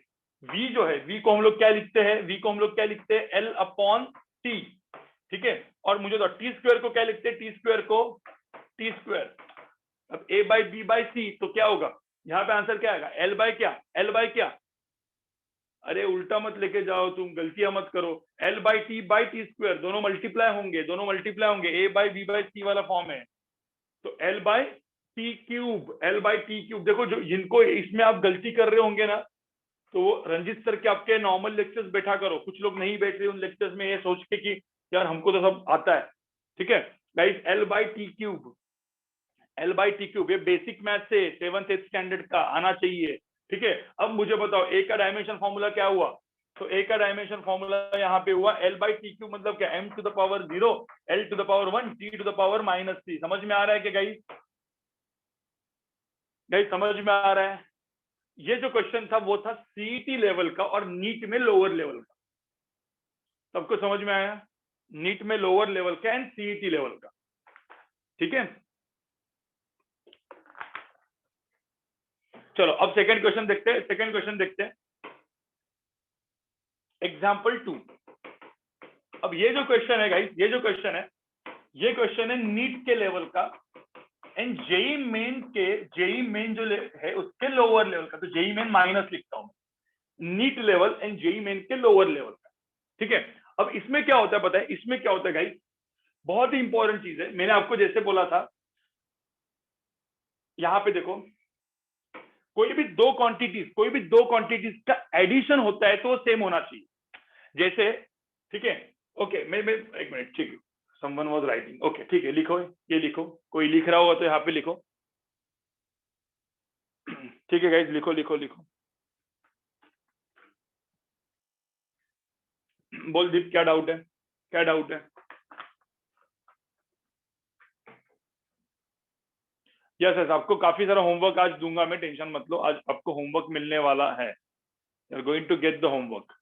v जो है, v को हम लोग क्या लिखते हैं? v को हम लोग क्या लिखते हैं? L अपॉन टी, ठीक है। और मुझे तो टी स्क्वायर को क्या लिखते हैं? टी स्क्वायर को टी स्क्वायर। अब a बाई बी बाई सी, तो क्या होगा यहाँ पे? आंसर क्या आएगा? L बाय क्या? L बाय क्या? अरे उल्टा मत लेके जाओ, तुम गलतियां मत करो। L बाई टी स्क्वायर, दोनों मल्टीप्लाई होंगे, दोनों मल्टीप्लाई होंगे, a बाई बी बाई सी वाला फॉर्म है। तो L by T cube, L by T cube. देखो, जो जिनको इसमें आप गलती कर रहे होंगे ना, तो वो रंजित सर के आपके नॉर्मल लेक्चर्स बैठा करो। कुछ लोग नहीं बैठ रहे उन लेक्चर्स में, ये सोच के कि यार हमको तो सब आता है। ठीक है guys, L by T cube, L by T cube, ये बेसिक मैथ से 7th 8th स्टैंडर्ड का आना चाहिए। ठीक है, अब मुझे बताओ ए का डायमेंशन फॉर्मूला क्या हुआ? तो ए का डायमेंशन फॉर्मूला यहाँ पे हुआ L बाई टी क्यूब, मतलब क्या? m to the power 0, L to the power 1, T to the power -3। समझ में आ रहा है क्या गाइस? गाइस समझ में आ रहा है? ये जो क्वेश्चन था वो था सीईटी लेवल का और नीट में लोअर लेवल का। सबको समझ में आया? नीट में लोअर लेवल का एंड सीईटी लेवल का। ठीक है, चलो अब सेकंड क्वेश्चन देखते हैं। सेकंड क्वेश्चन देखते हैं, एग्जाम्पल 2। अब ये जो क्वेश्चन है गाइस, ये जो क्वेश्चन है, ये क्वेश्चन है नीट के लेवल का एंड जेई मेन के, जेई मेन जो है उसके लोअर लेवल का। तो जेई मेन माइनस लिखता हूं, NEET level and JEE Main के लोअर लेवल का। ठीक है, अब इसमें क्या होता है पता है? इसमें क्या होता है गाइस, बहुत ही इंपॉर्टेंट चीज है। मैंने आपको जैसे बोला था, यहां पे देखो, कोई भी दो क्वांटिटीज का एडिशन होता है तो वो सेम होना चाहिए। जैसे, ठीक है, ओके, मैं एक मिनट, ठीक है, समवन वाज राइटिंग, ओके ठीक है, लिखो, ये लिखो, कोई लिख रहा होगा तो यहाँ पे लिखो। ठीक है गाइस, लिखो लिखो लिखो। बोल दीप, क्या डाउट है? क्या डाउट है? यस यस, आपको काफी सारा होमवर्क आज दूंगा मैं, टेंशन मत लो, आज आपको होमवर्क मिलने वाला है। You are going to get the homework.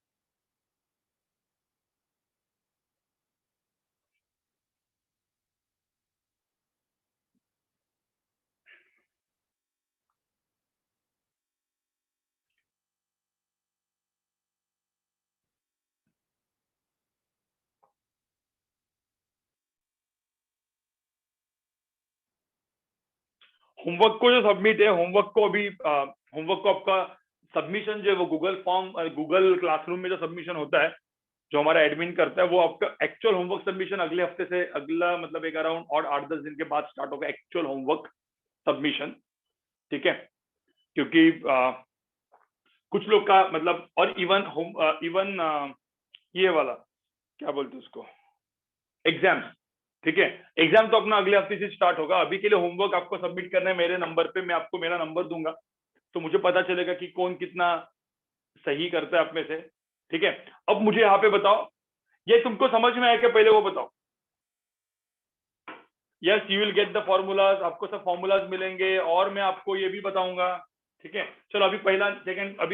Homework को जो सबमिट है, होमवर्क को अभी होमवर्क को आपका सबमिशन जो है वो गूगल फॉर्म, गूगल क्लासरूम में जो सबमिशन होता है, जो हमारा एडमिन करता है, वो आपका एक्चुअल होमवर्क सबमिशन अगले हफ्ते से, अगला मतलब एक अराउंड और 8-10 दिन के बाद स्टार्ट होगा एक्चुअल होमवर्क सबमिशन। ठीक है, क्योंकि कुछ लोग का मतलब, और इवन होम, इवन ये वाला क्या बोलते हैं उसको, एग्जाम। ठीक है, एग्जाम तो अपना अगले हफ्ते से स्टार्ट होगा। अभी के लिए होमवर्क आपको सबमिट करना है मेरे नंबर पे, मैं आपको मेरा नंबर दूंगा, तो मुझे पता चलेगा कि कौन कितना सही करता है आप में से। ठीक है, अब मुझे यहाँ पे बताओ, ये तुमको समझ में आया क्या? पहले वो बताओ, yes you will get the formulas, आपको सब फॉर्मूलाज मिलेंगे और मैं आपको ये भी बताऊंगा। ठीक है, चलो अभी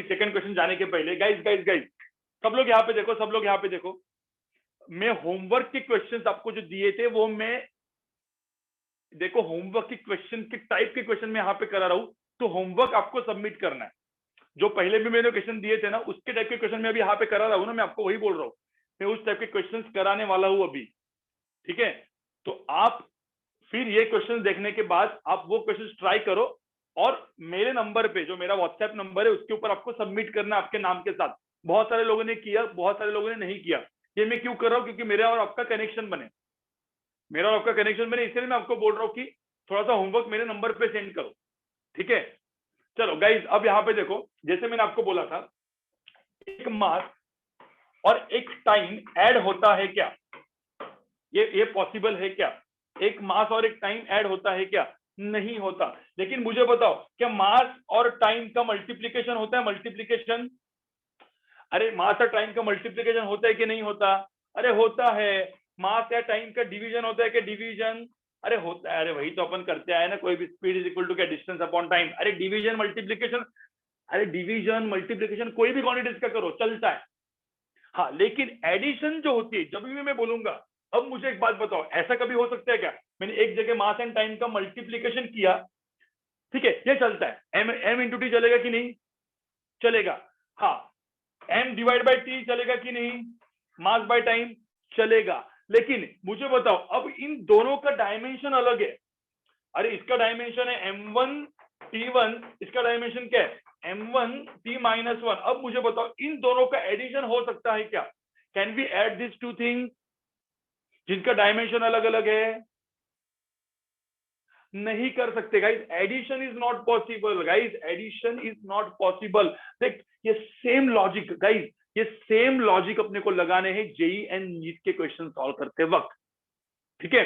सेकंड क्वेश्चन जाने के पहले गाइस गाइस गाइस सब लोग यहाँ पे देखो, सब लोग यहाँ पे देखो। मैं होमवर्क के क्वेश्चंस आपको जो दिए थे वो मैं देखो होमवर्क के क्वेश्चन के टाइप के क्वेश्चन मैं यहाँ पे करा रहा हूँ, तो होमवर्क आपको सबमिट करना है। जो पहले भी मैंने क्वेश्चन दिए थे ना उसके टाइप के क्वेश्चन मैं अभी यहाँ पे करा रहा हूँ ना, मैं आपको वही बोल रहा हूँ, मैं उस टाइप के क्वेश्चन कराने वाला हूँ अभी। ठीक है, तो आप फिर ये क्वेश्चन देखने के बाद आप वो क्वेश्चन ट्राई करो और मेरे नंबर पे जो मेरा व्हाट्सएप नंबर है उसके ऊपर आपको सबमिट करना है आपके नाम के साथ। बहुत सारे लोगों ने किया, बहुत सारे लोगों ने नहीं किया। ये मैं क्यों कर रहा हूँ, क्योंकि मेरा और आपका कनेक्शन बने, मेरा और आपका कनेक्शन बने, इसलिए मैं आपको बोल रहा हूँ कि थोड़ा सा होमवर्क मेरे नंबर पे सेंड करो। ठीक है, चलो गाइज अब यहाँ पे देखो, जैसे मैंने आपको बोला था एक मास और एक टाइम ऐड होता है क्या, ये पॉसिबल है क्या? एक मास और एक टाइम ऐड होता है क्या? नहीं होता। लेकिन मुझे बताओ क्या मास और टाइम का मल्टीप्लीकेशन होता है? मल्टीप्लीकेशन, अरे मास और टाइम का मल्टीप्लीकेशन होता है कि नहीं होता? अरे होता है। मास या टाइम का डिवीजन होता है कि डिवीजन? अरे होता है। अरे वही तो अपन करते आए ना, कोई भी स्पीड इज इक्वल टू क्या डिस्टेंस अपॉन टाइम। अरे डिवीजन मल्टीप्लीकेशन, अरे डिवीजन मल्टीप्लीकेशन कोई भी क्वांटिटीज का करो चलता है। हाँ लेकिन एडिशन जो होती है जब भी मैं बोलूंगा, अब मुझे एक बात बताओ, ऐसा कभी हो सकता है क्या मैंने एक जगह मास एंड टाइम का मल्टीप्लीकेशन किया, ठीक है ये चलता है, एम इंटू टी चलेगा कि नहीं? चलेगा। हाँ एम डिवाइड बाई टी चलेगा कि नहीं? मास बाय टाइम चलेगा। लेकिन मुझे बताओ अब इन दोनों का डायमेंशन अलग है। अरे इसका डायमेंशन है m1 t1, इसका डायमेंशन क्या है m1 t-1। अब मुझे बताओ इन दोनों का एडिशन हो सकता है क्या? Can we add this two things जिनका डायमेंशन अलग अलग है? नहीं कर सकते guys, addition is not possible guys, addition is not possible. देख ये सेम लॉजिक गाइस, ये सेम लॉजिक अपने को लगाने हैं जेई एंड नीट के क्वेश्चन सॉल्व करते वक्त। ठीक है,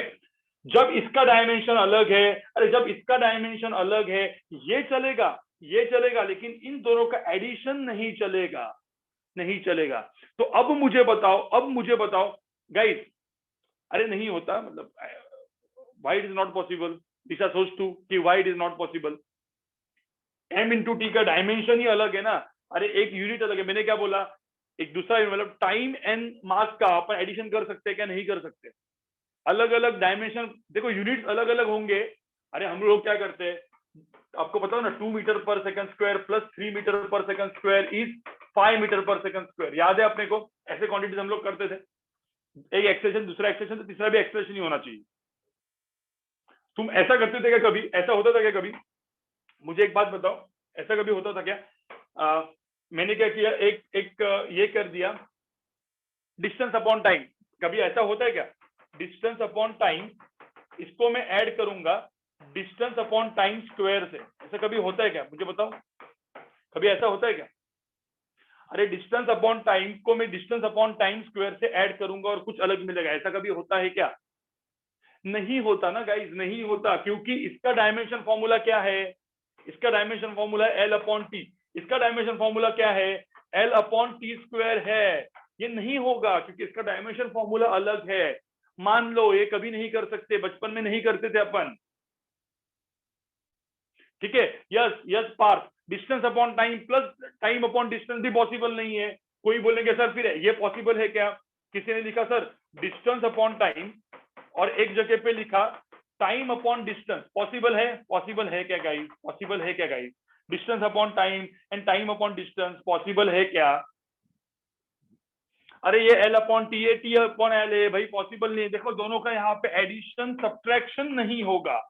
जब इसका डायमेंशन अलग है, अरे जब इसका डायमेंशन अलग है ये चलेगा, ये चलेगा, लेकिन इन दोनों का एडिशन नहीं चलेगा, नहीं चलेगा। तो अब मुझे बताओ, अब मुझे बताओ गाइस, अरे नहीं होता मतलब why it is not possible? Disha सोच तू कि why it is not possible? M into t का डायमेंशन ही अलग है ना। अरे एक यूनिट अलग है, मैंने क्या बोला, एक दूसरा मतलब टाइम एंड मास का अपन एडिशन कर सकते हैं क्या? नहीं कर सकते। अलग अलग डायमेंशन, देखो यूनिट अलग अलग होंगे। अरे हम लोग क्या करते हैं आपको पता है ना, 2 मीटर पर सेकंड स्क्वायर प्लस 3 मीटर पर सेकंड स्क्वायर इज 5 मीटर पर सेकंड स्क्वायर। याद है अपने को? ऐसे क्वांटिटीज हम लोग करते थे, एक एक्सप्रेशन दूसरा एक्सप्रेशन तो तीसरा भी एक्सप्रेशन ही होना चाहिए। तुम ऐसा करते थे क्या कभी? ऐसा होता था क्या कभी? मुझे एक बात बताओ, ऐसा कभी होता था क्या? मैंने क्या किया, ये कर दिया डिस्टेंस अपॉन टाइम। कभी ऐसा होता है क्या? डिस्टेंस अपॉन टाइम, इसको मैं ऐड करूंगा डिस्टेंस अपॉन टाइम स्क्वायर से। ऐसा कभी होता है क्या? मुझे बताओ, कभी ऐसा होता है क्या? अरे डिस्टेंस अपॉन टाइम को मैं डिस्टेंस अपॉन टाइम स्क्वायर से ऐड करूंगा और कुछ अलग मिलेगा, ऐसा कभी होता है क्या? नहीं होता ना गाइज, नहीं होता, क्योंकि इसका डायमेंशन फॉर्मूला क्या है? इसका dimension formula L upon T. इसका डायमेंशन फॉर्मूला क्या है? एल अपॉन टी स्क्वायर है। ये नहीं होगा क्योंकि इसका डायमेंशन फॉर्मूला अलग है। मान लो ये कभी नहीं कर सकते, बचपन में नहीं करते थे अपन। ठीक है, yes yes Parth, distance upon time plus time upon distance भी पॉसिबल नहीं है। कोई बोलेंगे सर फिर ये पॉसिबल है क्या? किसी ने लिखा सर डिस्टेंस अपॉन टाइम और एक जगह पे लिखा टाइम अपॉन डिस्टेंस, पॉसिबल है? पॉसिबल है क्या गाइस? पॉसिबल है क्या guys? Distance upon time and time upon distance possible है क्या? अरे ये एल अपॉन टी है, टी अपॉन एल है, भाई पॉसिबल नहीं है। देखो दोनों का यहाँ पे एडिशन सब्ट्रैक्शन नहीं होगा।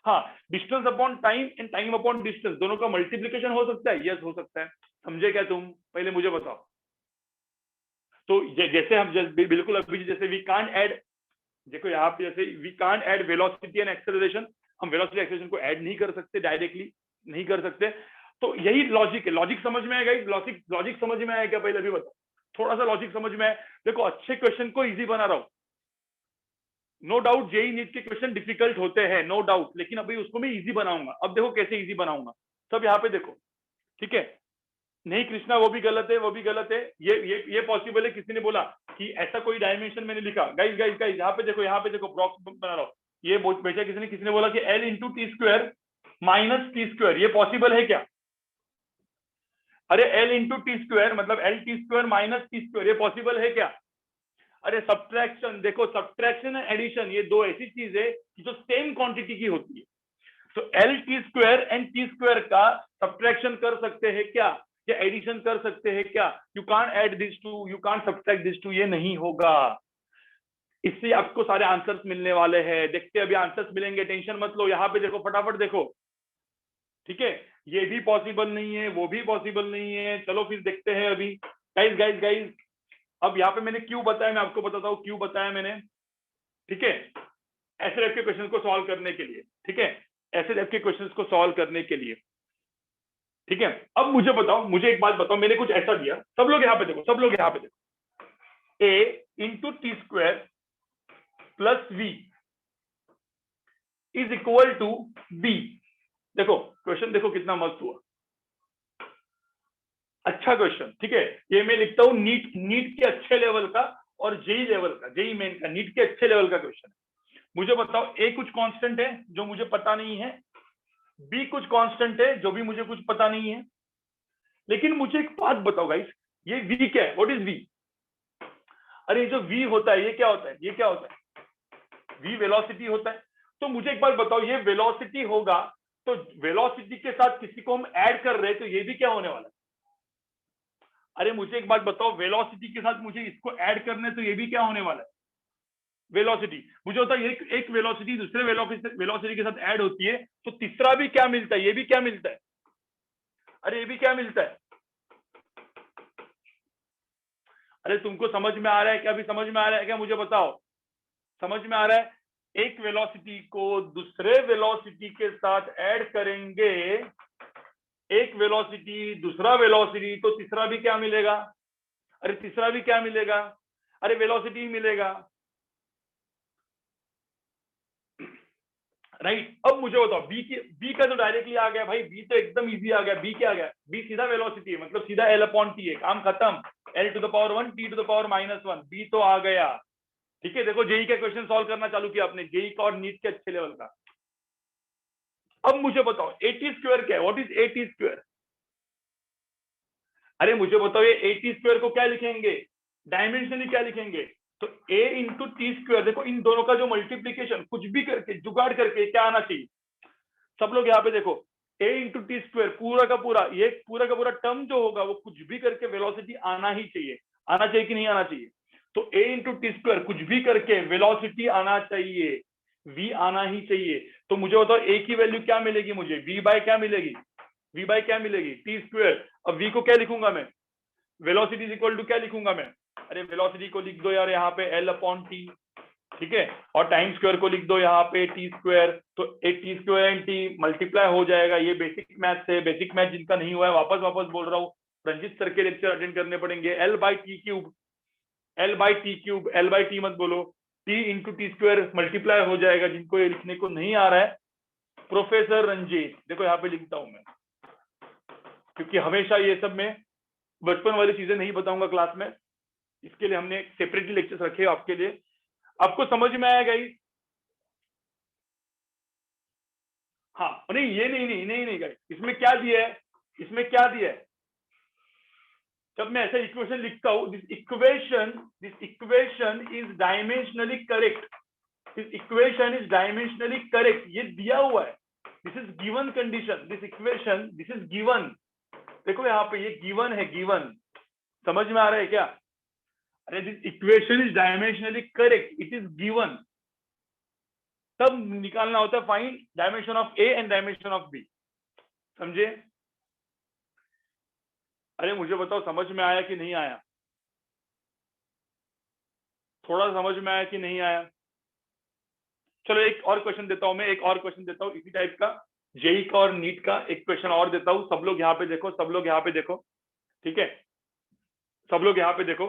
हाँ distance upon time and time upon distance दोनों का मल्टीप्लीकेशन हो सकता है, यस हो सकता है। समझे क्या तुम? पहले मुझे बताओ। तो जैसे हम बिल्कुल अभी जैसे वी कांट ऐड, देखो यहाँ पे जैसे we can't add velocity and acceleration, हम वेलोसिटी एक्सेलरेशन को ऐड नहीं कर सकते डायरेक्टली, नहीं कर सकते। तो यही लॉजिक है। लॉजिक समझ में आएगा? लॉजिक समझ में आया क्या? पहले अभी बताओ, थोड़ा सा लॉजिक समझ में आया? देखो अच्छे क्वेश्चन को इजी बना रहा हूं, नो डाउट जेई नीट के क्वेश्चन डिफिकल्ट होते हैं, नो डाउट, लेकिन अभी उसको मैं इजी बनाऊंगा। अब देखो कैसे इजी बनाऊंगा, सब यहाँ पे देखो। ठीक है, नहीं कृष्णा वो भी गलत है, वो भी गलत है। ये पॉसिबल है। किसी ने बोला कि ऐसा कोई डायमेंशन मैंने लिखा, गाइस गाइस गाइस यहाँ पे देखो, यहाँ पे देखो बॉक्स बना रहा हूं। ये बेचा किसी ने बोला कि L into t square minus t square, ये पॉसिबल है क्या? अरे L इंटू टी स्क्वायर मतलब L T square minus t square, ये पॉसिबल है क्या? अरे सब्ट्रैक्शन, देखो सब्ट्रैक्शन एंड एडिशन ये दो ऐसी चीज है जो सेम क्वांटिटी की होती है। तो L T square and T square का सब्ट्रैक्शन कर सकते हैं क्या, या एडिशन कर सकते हैं क्या? You can't add this two, you can't subtract this two, ये नहीं होगा। इससे आपको सारे आंसर्स मिलने वाले हैं। देखते अभी आंसर्स मिलेंगे, टेंशन मत लो। यहाँ पे देखो, फटाफट देखो, ठीक है। ये भी पॉसिबल नहीं है, वो भी पॉसिबल नहीं है। चलो फिर देखते हैं अभी। गाइस गाइस गाइस, अब यहाँ पे मैंने क्यों बताया, मैं आपको बताता हूँ क्यों बताया मैंने, ठीक है। ऐसे टाइप के क्वेश्चन को सॉल्व करने के लिए, ठीक है, ऐसे टाइप के क्वेश्चन को सॉल्व करने के लिए, ठीक है। अब मुझे बताओ, मुझे एक बात बताओ, मैंने कुछ ऐसा दिया, सब लोग यहाँ पे देखो, सब लोग यहाँ पे देखो, a into t square plus v is equal to b. देखो क्वेश्चन, देखो कितना मस्त हुआ, अच्छा क्वेश्चन, ठीक है। ये मैं लिखता हूं नीट के अच्छे लेवल का और जेई लेवल का, जेई मेन का, नीट के अच्छे लेवल का क्वेश्चन है। मुझे बताओ, ए कुछ कांस्टेंट है जो मुझे पता नहीं है, बी कुछ कांस्टेंट है जो भी मुझे कुछ पता नहीं है। लेकिन मुझे एक बात बताओ गाइस, ये वी क्या है? What is V? अरे जो वी होता है ये क्या होता है? ये क्या होता है? वी वेलोसिटी होता है। तो मुझे एक बार बताओ, ये वेलोसिटी होगा तो वेलोसिटी के साथ किसी को हम ऐड कर रहे हैं तो ये भी क्या होने वाला है? अरे मुझे एक बात बताओ, वेलोसिटी के साथ मुझे इसको ऐड करने तो ये भी क्या होने वाला है? वेलोसिटी। मुझे होता है एक वेलोसिटी दूसरे वेलोसिटी के साथ ऐड होती है तो तीसरा भी क्या मिलता है? ये भी क्या मिलता है? अरे ये भी क्या मिलता है? अरे तुमको समझ में आ रहा है क्या? अभी समझ में आ रहा है क्या? मुझे बताओ, समझ में आ रहा है? एक वेलोसिटी को दूसरे वेलोसिटी के साथ ऐड करेंगे, एक वेलोसिटी दूसरा वेलोसिटी, तो तीसरा भी क्या मिलेगा? अरे तीसरा भी क्या मिलेगा? अरे वेलोसिटी मिलेगा, राइट। अब मुझे बताओ, बी का तो डायरेक्टली आ गया भाई, बी तो एकदम इजी आ गया। बी क्या आ गया? बी सीधा वेलोसिटी है, मतलब सीधा L अपॉन टी है, काम खत्म। L to the power 1 T to the power -1, B तो आ गया, ठीक है। देखो जेई का क्वेश्चन सॉल्व करना चालू किया आपने, जेई का और नीट के अच्छे लेवल का। अब मुझे बताओ ए टी स्क्वायर क्या है? What is A T square? अरे मुझे बताओ, ये ए टी स्क्वायर को क्या लिखेंगे? डायमेंशनली क्या लिखेंगे? तो ए इंटू टी स्क्वायर, देखो इन दोनों का जो मल्टीप्लीकेशन, कुछ भी करके जुगाड़ करके क्या आना चाहिए? सब लोग यहाँ पे देखो, ए इंटू टी स्क्वायर पूरा का पूरा, ये पूरा का पूरा टर्म जो होगा वो कुछ भी करके वेलोसिटी आना ही चाहिए। आना चाहिए कि नहीं आना चाहिए? तो ए इंटू टी स्क्वायर कुछ भी करके वेलोसिटी आना चाहिए, वी आना ही चाहिए। तो मुझे बताओ ए की वैल्यू क्या मिलेगी मुझे? वी बाय क्या मिलेगी? वी बाय क्या मिलेगी? T square. अब वी को क्या लिखूंगा मैं? वेलोसिटी इज इक्वल टू क्या लिखूंगा मैं? अरे वेलोसिटी को लिख दो यार यहाँ पे L अपॉन टी, ठीक है। और टाइम स्क्वायर को लिख दो यहाँ पे टी स्क्वायर, तो एक T square and T multiply हो जाएगा। ये बेसिक मैथ है, बेसिक मैथ जिनका नहीं हुआ है वापस बोल रहा हूँ, रंजित सर के लेक्चर अटेंड करने पड़ेंगे। L by T cube, L by T cube, L by T मत बोलो, T into t square multiply हो जाएगा। जिनको ये लिखने को नहीं आ रहा है, प्रोफेसर रंजीत, देखो यहाँ पे लिखता हूं मैं, क्योंकि हमेशा ये सब में बचपन वाली चीजें नहीं बताऊंगा क्लास में, इसके लिए हमने सेपरेटली लेक्चर्स रखे आपके लिए। आपको समझ में आएगा ही? हाँ नहीं, ये नहीं गाइस, इसमें क्या दिया है? इसमें क्या दिया है? जब मैं ऐसा इक्वेशन लिखता हूं, this equation is dimensionally correct, this equation is dimensionally correct, ये दिया हुआ है। This is given condition, this equation, this is given. देखो यहाँ पे ये गिवन है, गिवन। समझ में आ रहा है क्या? अरे this equation is dimensionally correct, it is given. तब निकालना होता है find dimension of A and dimension of B, समझे? अरे मुझे बताओ, समझ में आया कि नहीं आया? थोड़ा समझ में आया कि नहीं आया? चलो एक और क्वेश्चन देता हूं मैं, एक और क्वेश्चन देता हूं इसी टाइप का, जेई का और नीट का एक क्वेश्चन और देता हूं। सब लोग यहाँ पे देखो, सब लोग यहाँ पे देखो, ठीक है। सब लोग यहाँ पे देखो,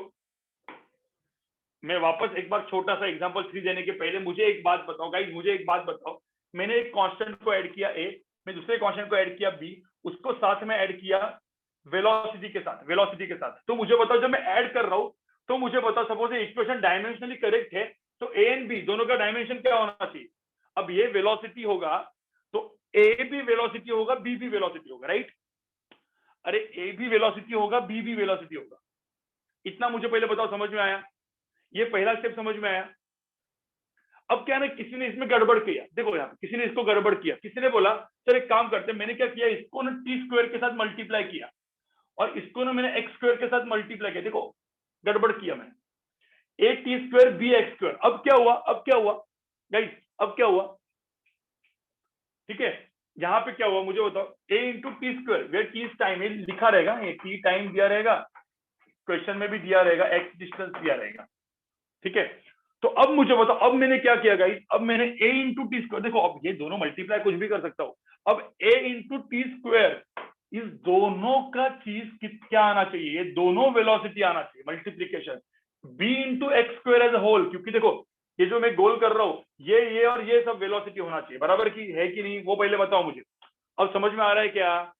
मैं वापस एक बार छोटा सा एग्जांपल 3 देने के पहले मुझे एक बात बताओ गाइस, मुझे एक बात बताओ। मैंने एक कांस्टेंट को ऐड किया ए, मैं दूसरे कांस्टेंट को ऐड किया बी, उसको साथ में ऐड किया वेलोसिटी के साथ, वेलोसिटी के साथ। तो मुझे बताओ, जब मैं ऐड कर रहा हूं तो मुझे बताओ, सपोज इक्वेशन डायमेंशनली करेक्ट है तो ए एंड बी दोनों का डायमेंशन क्या होना चाहिए? अब ये वेलोसिटी होगा तो ए भी वेलोसिटी होगा, बी भी वेलोसिटी होगा, राइट? अरे ए भी वेलोसिटी होगा, बी भी वेलोसिटी होगा। इतना मुझे पहले बताओ, समझ में आया? ये पहला स्टेप समझ में आया। अब क्या है ना, किसी ने इसमें गड़बड़ किया, देखो यहाँ किसी ने इसको गड़बड़ किया, किसी ने बोला सर एक काम करते हैं, मैंने क्या किया, इसको ना टी स्क्वायर के साथ मल्टीप्लाई किया और इसको ना मैंने एक्स स्क्वायर के साथ मल्टीप्लाई किया। देखो गड़बड़ किया मैंने, A T square B X square. अब क्या हुआ, अब क्या हुआ गाइस, अब क्या हुआ? ठीक है, यहाँ पे क्या हुआ मुझे बताओ, a into t square, where t time लिखा रहेगा, टी टाइम दिया रहेगा, क्वेश्चन में भी दिया रहेगा, एक्स डिस्टेंस दिया रहेगा। ठीक है, तो अब मुझे बताओ, अब मैंने क्या किया गाइस, अब मैंने a इंटू टी स्क्वायर, देखो अब ये दोनों मल्टीप्लाई कुछ भी कर सकता हूं, अब a इंटू टी स्क्वायर, इस दोनों का चीज क्या आना चाहिए, ये दोनों वेलोसिटी आना चाहिए, multiplication b into x square as whole, क्योंकि देखो ये जो मैं गोल कर रहा हूं, ये और ये सब वेलोसिटी होना चाहिए, बराबर की है कि नहीं, वो पहले बताओ मुझे। अब समझ में आ रहा है क्या?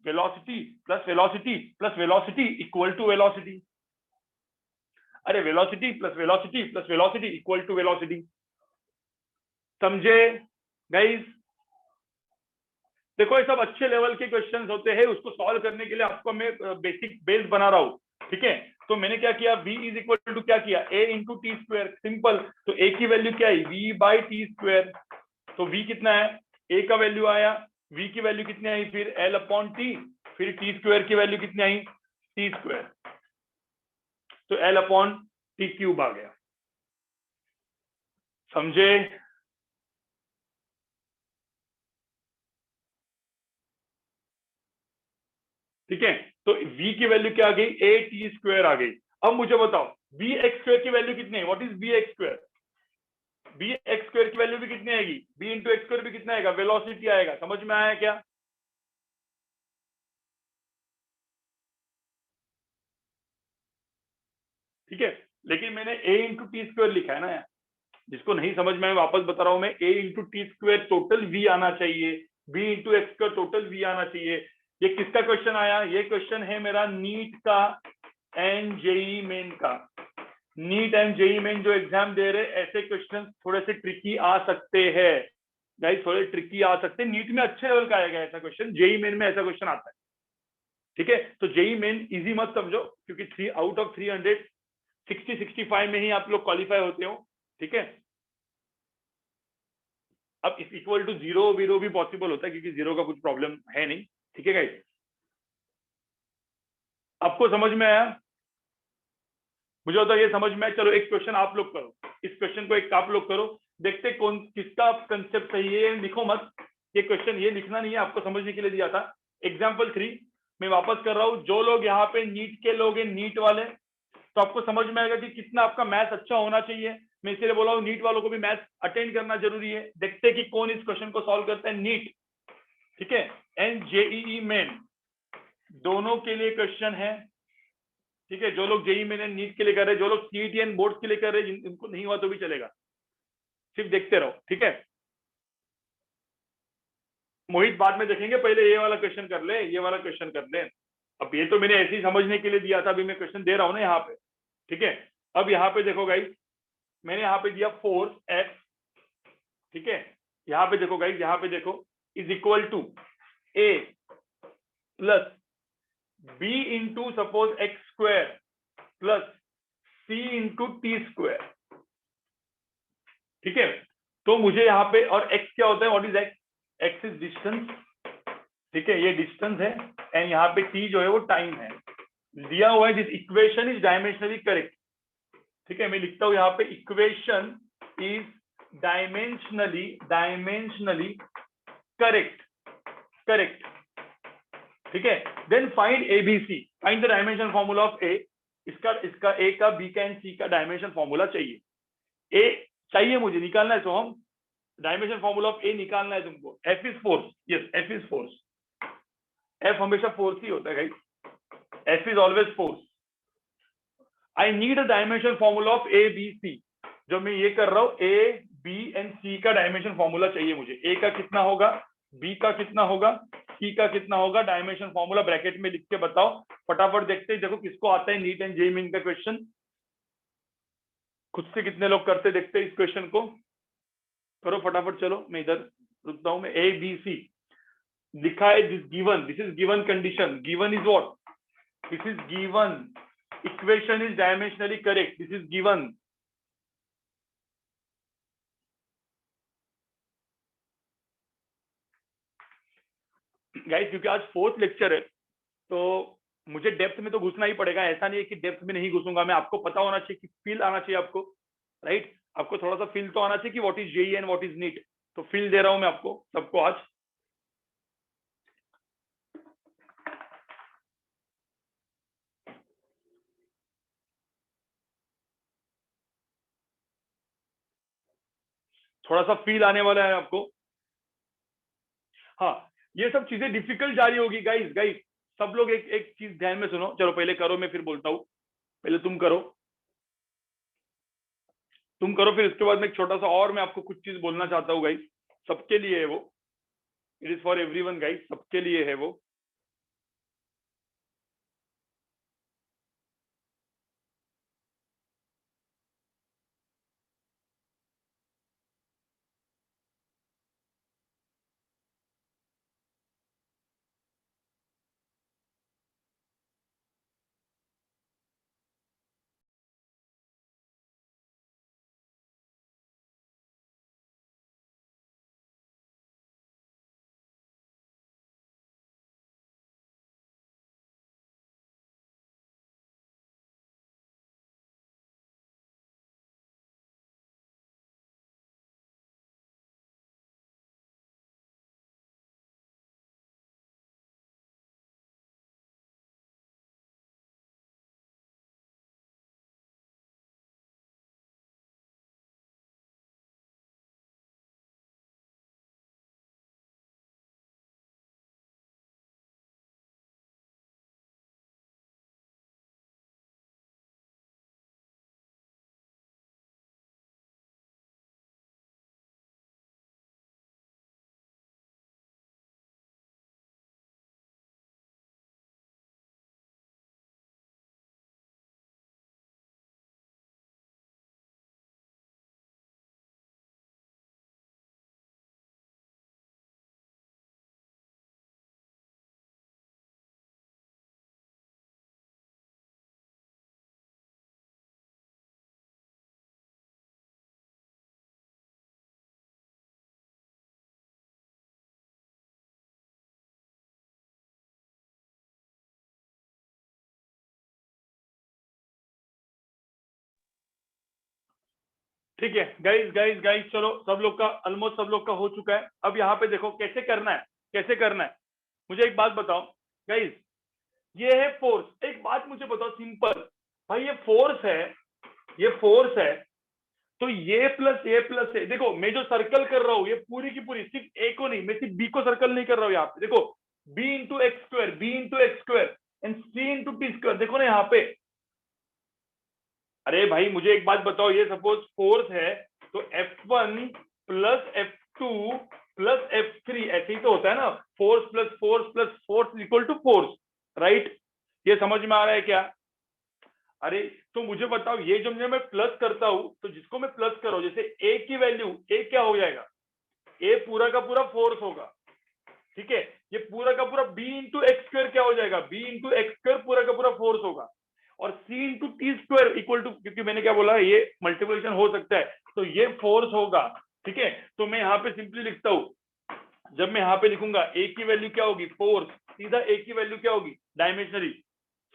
Velocity plus velocity plus velocity equal to velocity. अरे velocity plus velocity plus velocity equal to velocity, समझे गाइस? देखो ये सब अच्छे लेवल के क्वेश्चंस होते हैं, उसको सॉल्व करने के लिए आपको मैं बेसिक बेस बना रहा हूं। ठीक है, तो मैंने क्या किया, v इज इक्वल टू क्या किया, a into t square, simple. तो a की वैल्यू क्या है, v बाई टी स्क्वायर। तो v कितना है, a का वैल्यू आया, v की वैल्यू कितनी आई, फिर l अपॉन टी, फिर टी स्क्वायर की वैल्यू कितनी आई, टी स्क्वायर, तो l अपॉन टी क्यूब आ गया, समझे? ठीक है, तो v की वैल्यू क्या आ गई, ए टी स्क्वायर आ गई। अब मुझे बताओ बी एक्स स्क्वायर की वैल्यू कितनी है, what is B X square? B X square की वैल्यू भी कितनी आएगी, बी इंटू एक्स स्क्वायर भी कितना आएगा, वेलोसिटी आएगा। समझ में आया क्या? ठीक है, लेकिन मैंने a इंटू टी स्क्वायर लिखा है ना यार, जिसको नहीं समझ में, वापस बता रहा हूं मैं, a into t square total v आना चाहिए, b into x square total v आना चाहिए। ये किसका क्वेश्चन आया, ये क्वेश्चन है मेरा नीट का एंड जेई मेन का। नीट एंड जेई मेन जो एग्जाम दे रहे, ऐसे क्वेश्चन थोड़े से ट्रिकी आ सकते हैं गाइस, थोड़े ट्रिकी आ सकते हैं। नीट में अच्छे लेवल का आएगा ऐसा क्वेश्चन, जेई मेन में ऐसा क्वेश्चन आता है। ठीक है, तो जेई मेन इजी मत समझो, क्योंकि 3 आउट ऑफ 300 60-65 में ही आप लोग क्वालिफाई होते हो। ठीक है, अब इस इक्वल टू जीरो वीरो भी पॉसिबल होता है, क्योंकि जीरो का कुछ प्रॉब्लम है नहीं। ठीक है गाइस, आपको समझ में आया? मुझे होता है ये समझ में आया। चलो एक क्वेश्चन आप लोग करो, इस क्वेश्चन को एक आप लोग करो, देखते कौन किसका कंसेप्ट सही है। लिखो मत, ये क्वेश्चन ये लिखना नहीं है, आपको समझने के लिए दिया था। एग्जाम्पल 3 मैं वापस कर रहा हूँ, जो लोग यहाँ पे नीट के लोग हैं, नीट वाले, तो आपको समझ में आएगा कि कितना आपका मैथ्स अच्छा होना चाहिए। मैं इसलिए बोला हूँ नीट वालों को भी मैथ्स अटेंड करना जरूरी है। देखते हैं कि कौन इस क्वेश्चन को सॉल्व करता है, नीट। ठीक है, एंड जेईई मेन दोनों के लिए क्वेश्चन है। ठीक है, जो लोग जेईई मेन एंड नीट के लिए कर रहे हैं, जो लोग सीईटी एंड बोर्ड के लिए कर रहे हैं, जिनको नहीं हुआ तो भी चलेगा, सिर्फ देखते रहो। ठीक है, मोहित बाद में देखेंगे, पहले ये वाला क्वेश्चन कर ले, ये वाला क्वेश्चन कर ले। अब ये तो मैंने ऐसे ही समझने के लिए दिया था, अभी मैं क्वेश्चन दे रहा हूँ ना यहाँ पे। ठीक है, अब यहाँ पे देखो गाइस, मैंने यहाँ पे दिया फोर्स एक्स। ठीक है, यहाँ पे देखो गाइस, यहाँ पे देखो, is equal to a plus b into suppose x square plus c into t square. ठीक है, तो मुझे यहाँ पे, और x क्या होता है, what is x, x is distance. ठीक है, ये डिस्टेंस है, एंड यहाँ पे t जो है वो टाइम है, दिया हुआ है। This equation is dimensionally correct. ठीक है, मैं लिखता हूं यहाँ पे, equation is dimensionally correct, correct. ठीक है, then find ABC, find the dimension formula of a. इसका ए का, बी का एंड सी का डायमेंशन फॉर्मूला चाहिए। ए चाहिए मुझे, निकालना है, तो हम डायमेंशन फॉर्मूला ऑफ ए निकालना है तुमको। F is force, yes F is force, F हमेशा फोर्स ही होता है guys, F is always force. I need a dimension formula of a b c. जो मैं ये कर रहा हूं, ए बी एंड सी का डायमेंशन फॉर्मूला चाहिए मुझे। ए का कितना होगा, बी का कितना होगा, सी का कितना होगा, डायमेंशन फॉर्मूला ब्रैकेट में लिख के बताओ। फटाफट देखते हैं, देखो किसको आता है नीट एंड जेईई मेन का क्वेश्चन। खुद से कितने लोग करते देखते हैं इस क्वेश्चन को। करो फटाफट, चलो मैं इधर रुकता हूं। मैं ABC लिखा है, this is given condition, given is what, this is given, equation is dimensionally correct, this is given. Guys क्योंकि आज 4th लेक्चर है तो मुझे डेप्थ में तो घुसना ही पड़ेगा, ऐसा नहीं है कि डेप्थ में नहीं घुसूंगा मैं। आपको पता होना चाहिए कि फील आना चाहिए आपको, राइट? आपको थोड़ा सा फील तो आना चाहिए कि what is JEE and what is NEET. तो फील दे रहा हूं मैं आपको सबको आज। थोड़ा सा फील आने वाला है आपको। हाँ, ये सब चीजें डिफिकल्ट जा रही होगी गाइस। गाइस सब लोग एक एक चीज ध्यान में सुनो, चलो पहले करो, मैं फिर बोलता हूँ। पहले तुम करो, तुम करो, फिर इसके बाद में एक छोटा सा और मैं आपको कुछ चीज बोलना चाहता हूँ गाइस। सबके लिए है वो, it is for everyone guys, सबके लिए है वो। ठीक है गाइस, गाइस गाइस चलो, सब लोग का ऑलमोस्ट सब लोग का हो चुका है। अब यहाँ पे देखो कैसे करना है, कैसे करना है। मुझे एक बात बताओ गाइस, ये है फोर्स। एक बात मुझे बताओ सिंपल, भाई ये फोर्स है, ये फोर्स है, तो ये प्लस ए। देखो मैं जो सर्कल कर रहा हूँ ये पूरी की पूरी सिर्फ ए को नहीं, मैं सिर्फ बी को सर्कल नहीं कर रहा हूँ यहाँ पे। देखो b into x square, b into x square and c into t square. देखो ना यहाँ पे, अरे भाई मुझे एक बात बताओ, ये सपोज फोर्स है तो F1 plus F2 plus F3 ऐसे ही तो होता है ना, force plus force plus force equal to force, right? ये समझ में आ रहा है क्या? अरे तो मुझे बताओ, ये जो मैं प्लस करता हूं तो जिसको मैं प्लस करो, जैसे ए की वैल्यू, ए क्या हो जाएगा, ए पूरा का पूरा फोर्स होगा, ठीक है? ये पूरा का पूरा बी इंटू एक्स स्क्वायर क्या हो जाएगा, बी इंटू एक्स स्क्वायर पूरा का पूरा फोर्स होगा। और c into t square equal to, क्योंकि मैंने क्या बोला, ये मल्टीप्लिकेशन हो सकता है तो ये फोर्स होगा, ठीक है? तो मैं यहाँ पे सिंपली लिखता हूँ, जब मैं यहाँ पे लिखूंगा ए की वैल्यू क्या होगी, फोर्स, सीधा ए की वैल्यू क्या होगी, डायमेंशनली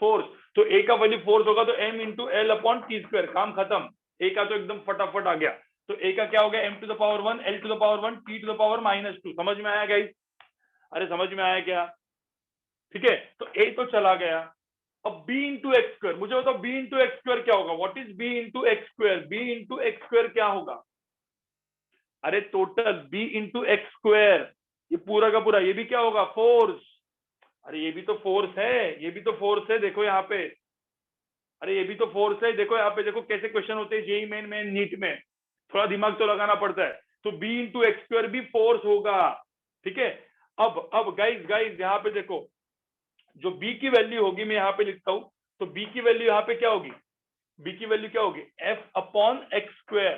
फोर्स। तो ए का वैल्यू फोर्स होगा तो M into L upon T square, काम खत्म। ए का तो एकदम फटाफट आ गया। तो ए का क्या हो गया, M to the power 1, L to the power 1, T to the power -2। समझ में आया गाइस? अरे समझ में आया क्या? ठीक है, तो ए तो चला गया। अब बी इंटू एक्स स्क्वायर, मुझे बताओ बी इंटू एक्स स्क्वायर क्या होगा, what is b into x square, b into x square क्या होगा? अरे total b into x square, ये पूरा का पूरा, ये भी क्या होगा, फोर्स। अरे ये भी तो फोर्स है, ये भी तो फोर्स है, देखो यहाँ पे। अरे ये भी तो फोर्स है, देखो यहाँ पे, देखो कैसे क्वेश्चन होते हैं जेई मेन में, नीट में, थोड़ा दिमाग तो लगाना पड़ता है। तो बी इंटू एक्स स्क्वायर भी फोर्स होगा, ठीक है? अब गाइस गाइस यहाँ पे देखो, जो बी की वैल्यू होगी मैं यहाँ पे लिखता हूँ, तो बी की वैल्यू यहाँ पे क्या होगी, बी की वैल्यू क्या होगी, F upon x square.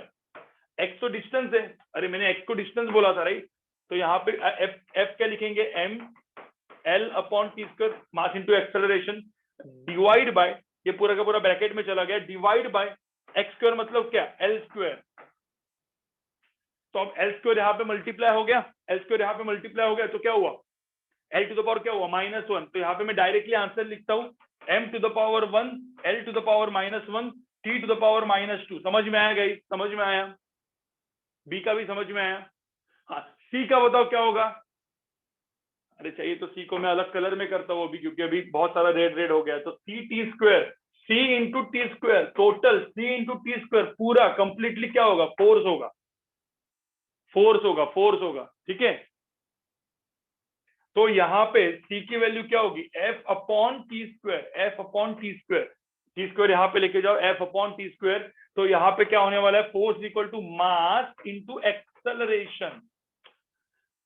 X तो डिस्टेंस है, अरे मैंने एक्स को डिस्टेंस बोला था राइट, तो यहाँ पे एफ क्या लिखेंगे, M L upon T square mass into acceleration divide by, ये पूरा का पूरा ब्रैकेट में चला गया, डिवाइड बाय एक्स स्क्वायर मतलब क्या, एल स्क्वायर। तो अब एल स्क्वायर यहाँ पे मल्टीप्लाई हो गया, एल स्क्वायर यहाँ पे मल्टीप्लाई हो गया, तो क्या हुआ, एल टू द पावर क्या हुआ, -1। तो यहाँ पे मैं डायरेक्टली आंसर लिखता हूँ m to the power 1 l to the power -1 t to the power -2। समझ में आया गई, समझ में आया, बी का भी समझ में आया। हाँ सी का बताओ क्या होगा, अरे चाहिए तो सी को मैं अलग कलर में करता हूँ अभी, क्योंकि अभी बहुत सारा रेड रेड हो गया है। तो c t square, c into t square, total c into t square पूरा कंप्लीटली क्या होगा, फोर्स होगा, फोर्स होगा, फोर्स होगा, ठीक है। तो यहाँ पे c की वैल्यू क्या होगी, f upon T square, f upon T square, T square यहाँ पे लेके जाओ, f अपॉन टी स्क्वायर। तो यहाँ पे क्या होने वाला है, force equal to mass into acceleration,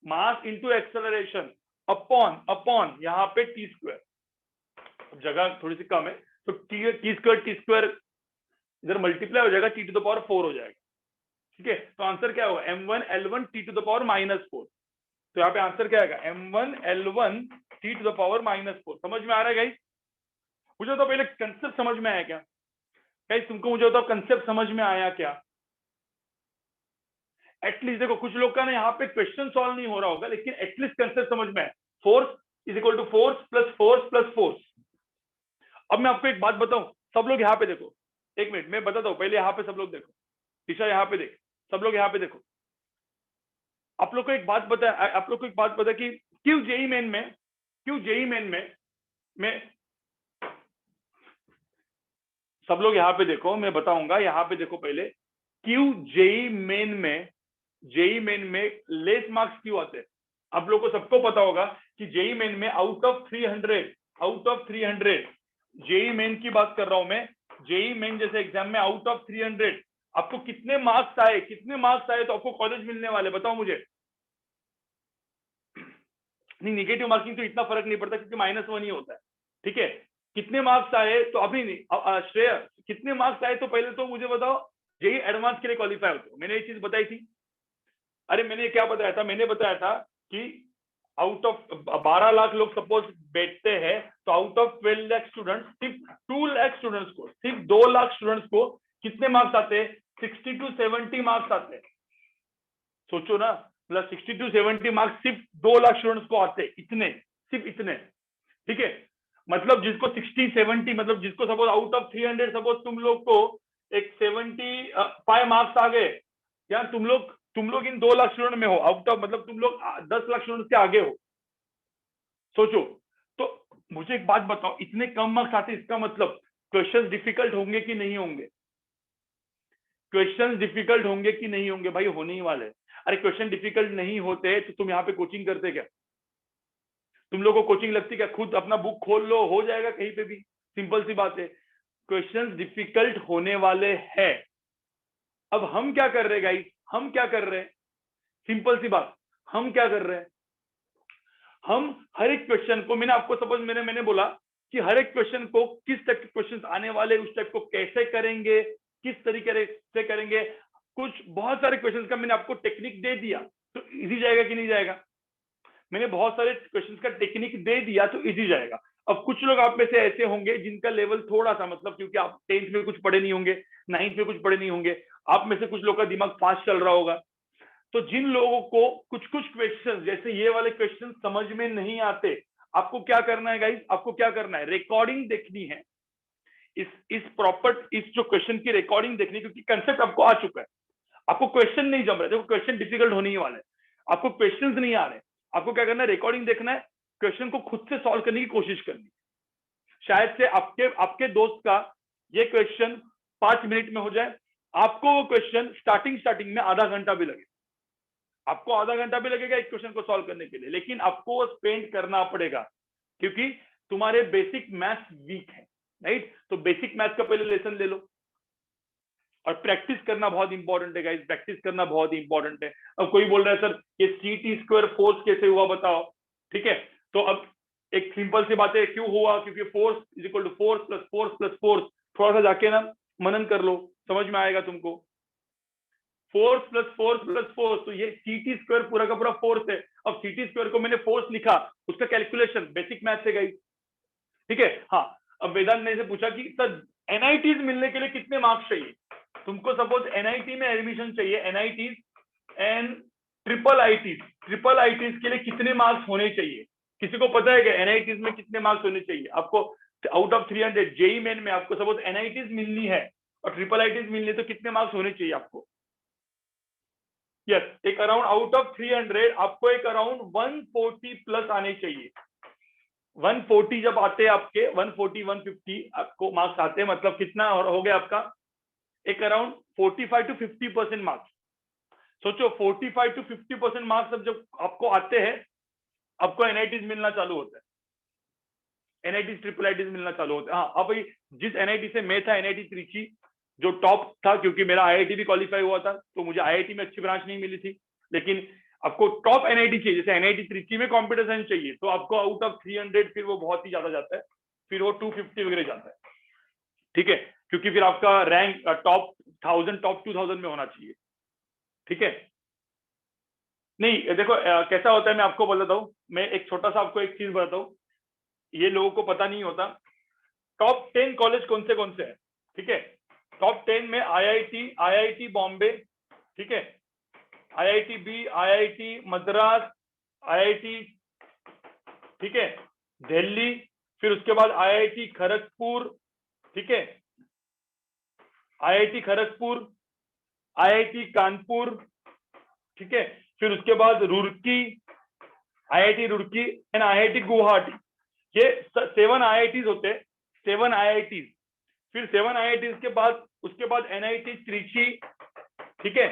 mass into acceleration upon upon यहाँ पे टी स्क्वायर, जगह थोड़ी सी कम है तो टी स्क्वायर इधर मल्टीप्लाई हो जाएगा, टी टू द पावर 4 हो जाएगा, ठीक है। तो आंसर क्या होगा, m1 l1 T to the power -4। तो यहाँ पे आंसर क्या आएगा, m1 l1 t to the power -4। समझ में आ रहा है गाइस, मुझे तो पहले कंसेप्ट समझ में आया क्या गाइस, तुमको मुझे तो कंसेप्ट समझ में आया क्या, एटलीस्ट देखो कुछ लोग का ना यहाँ पे क्वेश्चन सॉल्व नहीं हो रहा होगा, लेकिन एटलीस्ट कंसेप्ट समझ में आया, force is equal to force plus force plus force. अब मैं आपको एक बात बताऊं, सब लोग यहाँ पे देखो, एक मिनट मैं बताता हूँ, पहले यहाँ पे सब लोग देखो, दिशा यहाँ पे देख, सब लोग यहाँ पे देखो। आप लोग को एक बात पता है, आप लोग को एक बात पता है कि क्यों जेई मेन में मैं, सब लोग यहाँ पे देखो, मैं बताऊंगा, यहाँ पे देखो पहले, क्यों जेई मेन में लेस मार्क्स क्यों आते हैं। आप लोग को सबको पता होगा कि जेई मेन में आउट ऑफ 300 जेई मेन की बात कर रहा हूं मैं, जेई मेन जैसे एग्जाम में आउट ऑफ 300 आपको कितने मार्क्स आए, तो आपको कॉलेज मिलने वाले, बताओ मुझे। नहीं नेगेटिव मार्किंग तो इतना फर्क नहीं पड़ता क्योंकि -1 ही होता है, ठीक है। कितने मार्क्स आए तो अभी नहीं, श्रेय कितने मार्क्स आए तो पहले तो मुझे बताओ, जेई एडवांस के लिए क्वालिफाई होते हो, मैंने ये चीज बताई थी। अरे मैंने क्या बताया था, मैंने बताया था कि आउट ऑफ 12 लाख लोग सपोज बैठते हैं, तो आउट ऑफ 12 लाख स्टूडेंट्स, सिर्फ 2 लाख स्टूडेंट्स को, सिर्फ 2 लाख स्टूडेंट्स को कितने मार्क्स आते हैं, 60 to 70 मार्क्स आते हैं। सोचो ना, मतलब 60 to 70 मार्क्स सिर्फ 2 लाख स्टूडेंट्स को आते हैं, इतने, सिर्फ इतने, ठीक है। मतलब जिसको 60-70, मतलब जिसको सपोज आउट ऑफ 300 सपोज तुम लोग को एक 75 मार्क्स आ गए, या तुम लोग इन 2 लाख स्टूडेंट में हो, आउट ऑफ मतलब तुम लोग 10 लाख स्टूडेंट के आगे हो, सोचो। तो मुझे एक बात बताओ, इतने कम मार्क्स आते, इसका मतलब क्वेश्चंस डिफिकल्ट होंगे कि नहीं होंगे, क्वेश्चंस डिफिकल्ट होंगे कि नहीं होंगे, भाई होने ही वाले। अरे क्वेश्चन डिफिकल्ट नहीं होते तो तुम यहाँ पे कोचिंग करते क्या, तुम लोगों को कोचिंग लगती क्या, खुद अपना बुक खोल लो, हो जाएगा कहीं पे भी, सिंपल सी बात है। क्वेश्चंस डिफिकल्ट होने वाले हैं। अब हम क्या कर रहे हैं गाइस, हम क्या कर रहे हैं, सिंपल सी बात, हम क्या कर रहे हैं, हम हर एक क्वेश्चन को, मैंने आपको सपोज मैंने बोला कि हर एक क्वेश्चन को किस टाइप के क्वेश्चन आने वाले, उस टाइप को कैसे करेंगे, किस तरीके से करेंगे, कुछ बहुत सारे क्वेश्चंस का मैंने आपको टेक्निक दे दिया, तो इजी जाएगा कि नहीं जाएगा। मैंने बहुत सारे क्वेश्चंस का टेक्निक दे दिया तो इजी जाएगा। अब कुछ लोग आप में से ऐसे होंगे जिनका लेवल थोड़ा सा, मतलब क्योंकि आप 10th में कुछ पढ़े नहीं होंगे, 9th में कुछ पढ़े नहीं होंगे, आप में से कुछ लोग का दिमाग फास्ट चल रहा होगा। तो जिन लोगों को कुछ कुछ क्वेश्चन जैसे ये वाले क्वेश्चन समझ में नहीं आते, आपको क्या करना है गाइस, आपको क्या करना है, रिकॉर्डिंग देखनी है, इस जो क्वेश्चन की रिकॉर्डिंग देखनी, क्योंकि कंसेप्ट आपको आ चुका है, आपको क्वेश्चन नहीं जम रहे, देखो क्वेश्चन डिफिकल्ट होने ही वाले, आपको क्वेश्चंस नहीं आ रहे, आपको क्या करना है, रिकॉर्डिंग देखना है, क्वेश्चन को खुद से सॉल्व करने की कोशिश करनी। शायद से आपके दोस्त का ये क्वेश्चन 5 मिनट में हो जाए, आपको वो क्वेश्चन स्टार्टिंग में आधा घंटा भी लगे, आपको आधा घंटा भी लगेगा एक क्वेश्चन को सॉल्व करने के लिए, लेकिन आपको स्पेंड करना पड़ेगा क्योंकि तुम्हारे बेसिक मैथ्स वीक है, राइट। तो बेसिक मैथ्स का पहले लेसन ले लो, और प्रैक्टिस करना बहुत इंपॉर्टेंट है गाइस, प्रैक्टिस करना बहुत इंपॉर्टेंट है। अब कोई बोल रहा है सर ये सी स्क्वायर फोर्स कैसे हुआ बताओ, ठीक है। तो अब एक सिंपल सी बात है, क्यों हुआ, क्योंकि force is equal to force plus force plus force. थोड़ा सा जाके ना मनन कर लो, समझ में आएगा तुमको। Force plus force plus force, तो ये ct स्क्वायर पूरा का पूरा फोर्स है। अब ct स्क्वायर को मैंने फोर्स लिखा, उसका कैलकुलेशन बेसिक मैथ से गई, ठीक है। हाँ, अब वेदांत ने से पूछा कि सर एनआईटीज मिलने के लिए कितने मार्क्स चाहिए। तुमको सपोज एनआईटी में एडमिशन चाहिए, एनआईटीज एंड ट्रिपल आईटीज के लिए कितने मार्क्स होने चाहिए? किसी को पता है कि एनआईटीज में कितने मार्क्स होने चाहिए आपको? आउट ऑफ 300 जेई मेन में आपको सपोज एनआईटीज मिलनी है और ट्रिपल आईटीज मिलनी है, तो कितने मार्क्स होने चाहिए आपको? यस, एक अराउंड आउट ऑफ 300 आपको एक अराउंड 140 प्लस आने चाहिए। 140 जब आते हैं आपके, 140 150 आपको मार्क्स आते हैं, मतलब कितना हो गया आपका? एक अराउंड 45 to 50% मार्क्स। सोचो 45 to 50% मार्क्स अब जब आपको आते हैं, आपको एनआईटीज मिलना चालू होता है, एनआईटी ट्रिपल आईटीज मिलना चालू होता है। हाँ, अब भाई जिस एनआईटी से मैं था, एनआईटी त्रिची, जो टॉप था, क्योंकि मेरा आईआईटी भी क्वालिफाई हुआ था, तो मुझे आईआईटी में अच्छी ब्रांच नहीं मिली थी, लेकिन आपको टॉप एनआईटी चाहिए, जैसे एनआईटी त्रिची में कॉम्प्यूटर साइंस चाहिए, तो आपको आउट ऑफ 300 फिर वो बहुत ही ज्यादा जाता है, फिर वो 250 वगैरह जाता है, ठीक है, क्योंकि फिर आपका रैंक टॉप 1000 टॉप 2000 में होना चाहिए, ठीक है। नहीं देखो कैसा होता है, मैं आपको बताता हूँ, मैं एक छोटा सा आपको एक चीज बताता हूँ, ये लोगों को पता नहीं होता। टॉप 10 कॉलेज कौन से हैं, ठीक है। टॉप 10 में आईआईटी बॉम्बे, ठीक है, IIT B, IIT Madras, IIT, ठीक है, दिल्ली, फिर उसके बाद आईआईटी खड़गपुर, ठीक है, आईआईटी खड़गपुर, आईआईटी कानपुर, ठीक है, फिर उसके बाद Roorkee, IIT Roorkee and IIT Guwahati. ये 7 आईआईटीज होते हैं, 7 आईआईटीज। फिर 7 आईआईटीज के बाद उसके बाद एनआईटी त्रिची, ठीक है,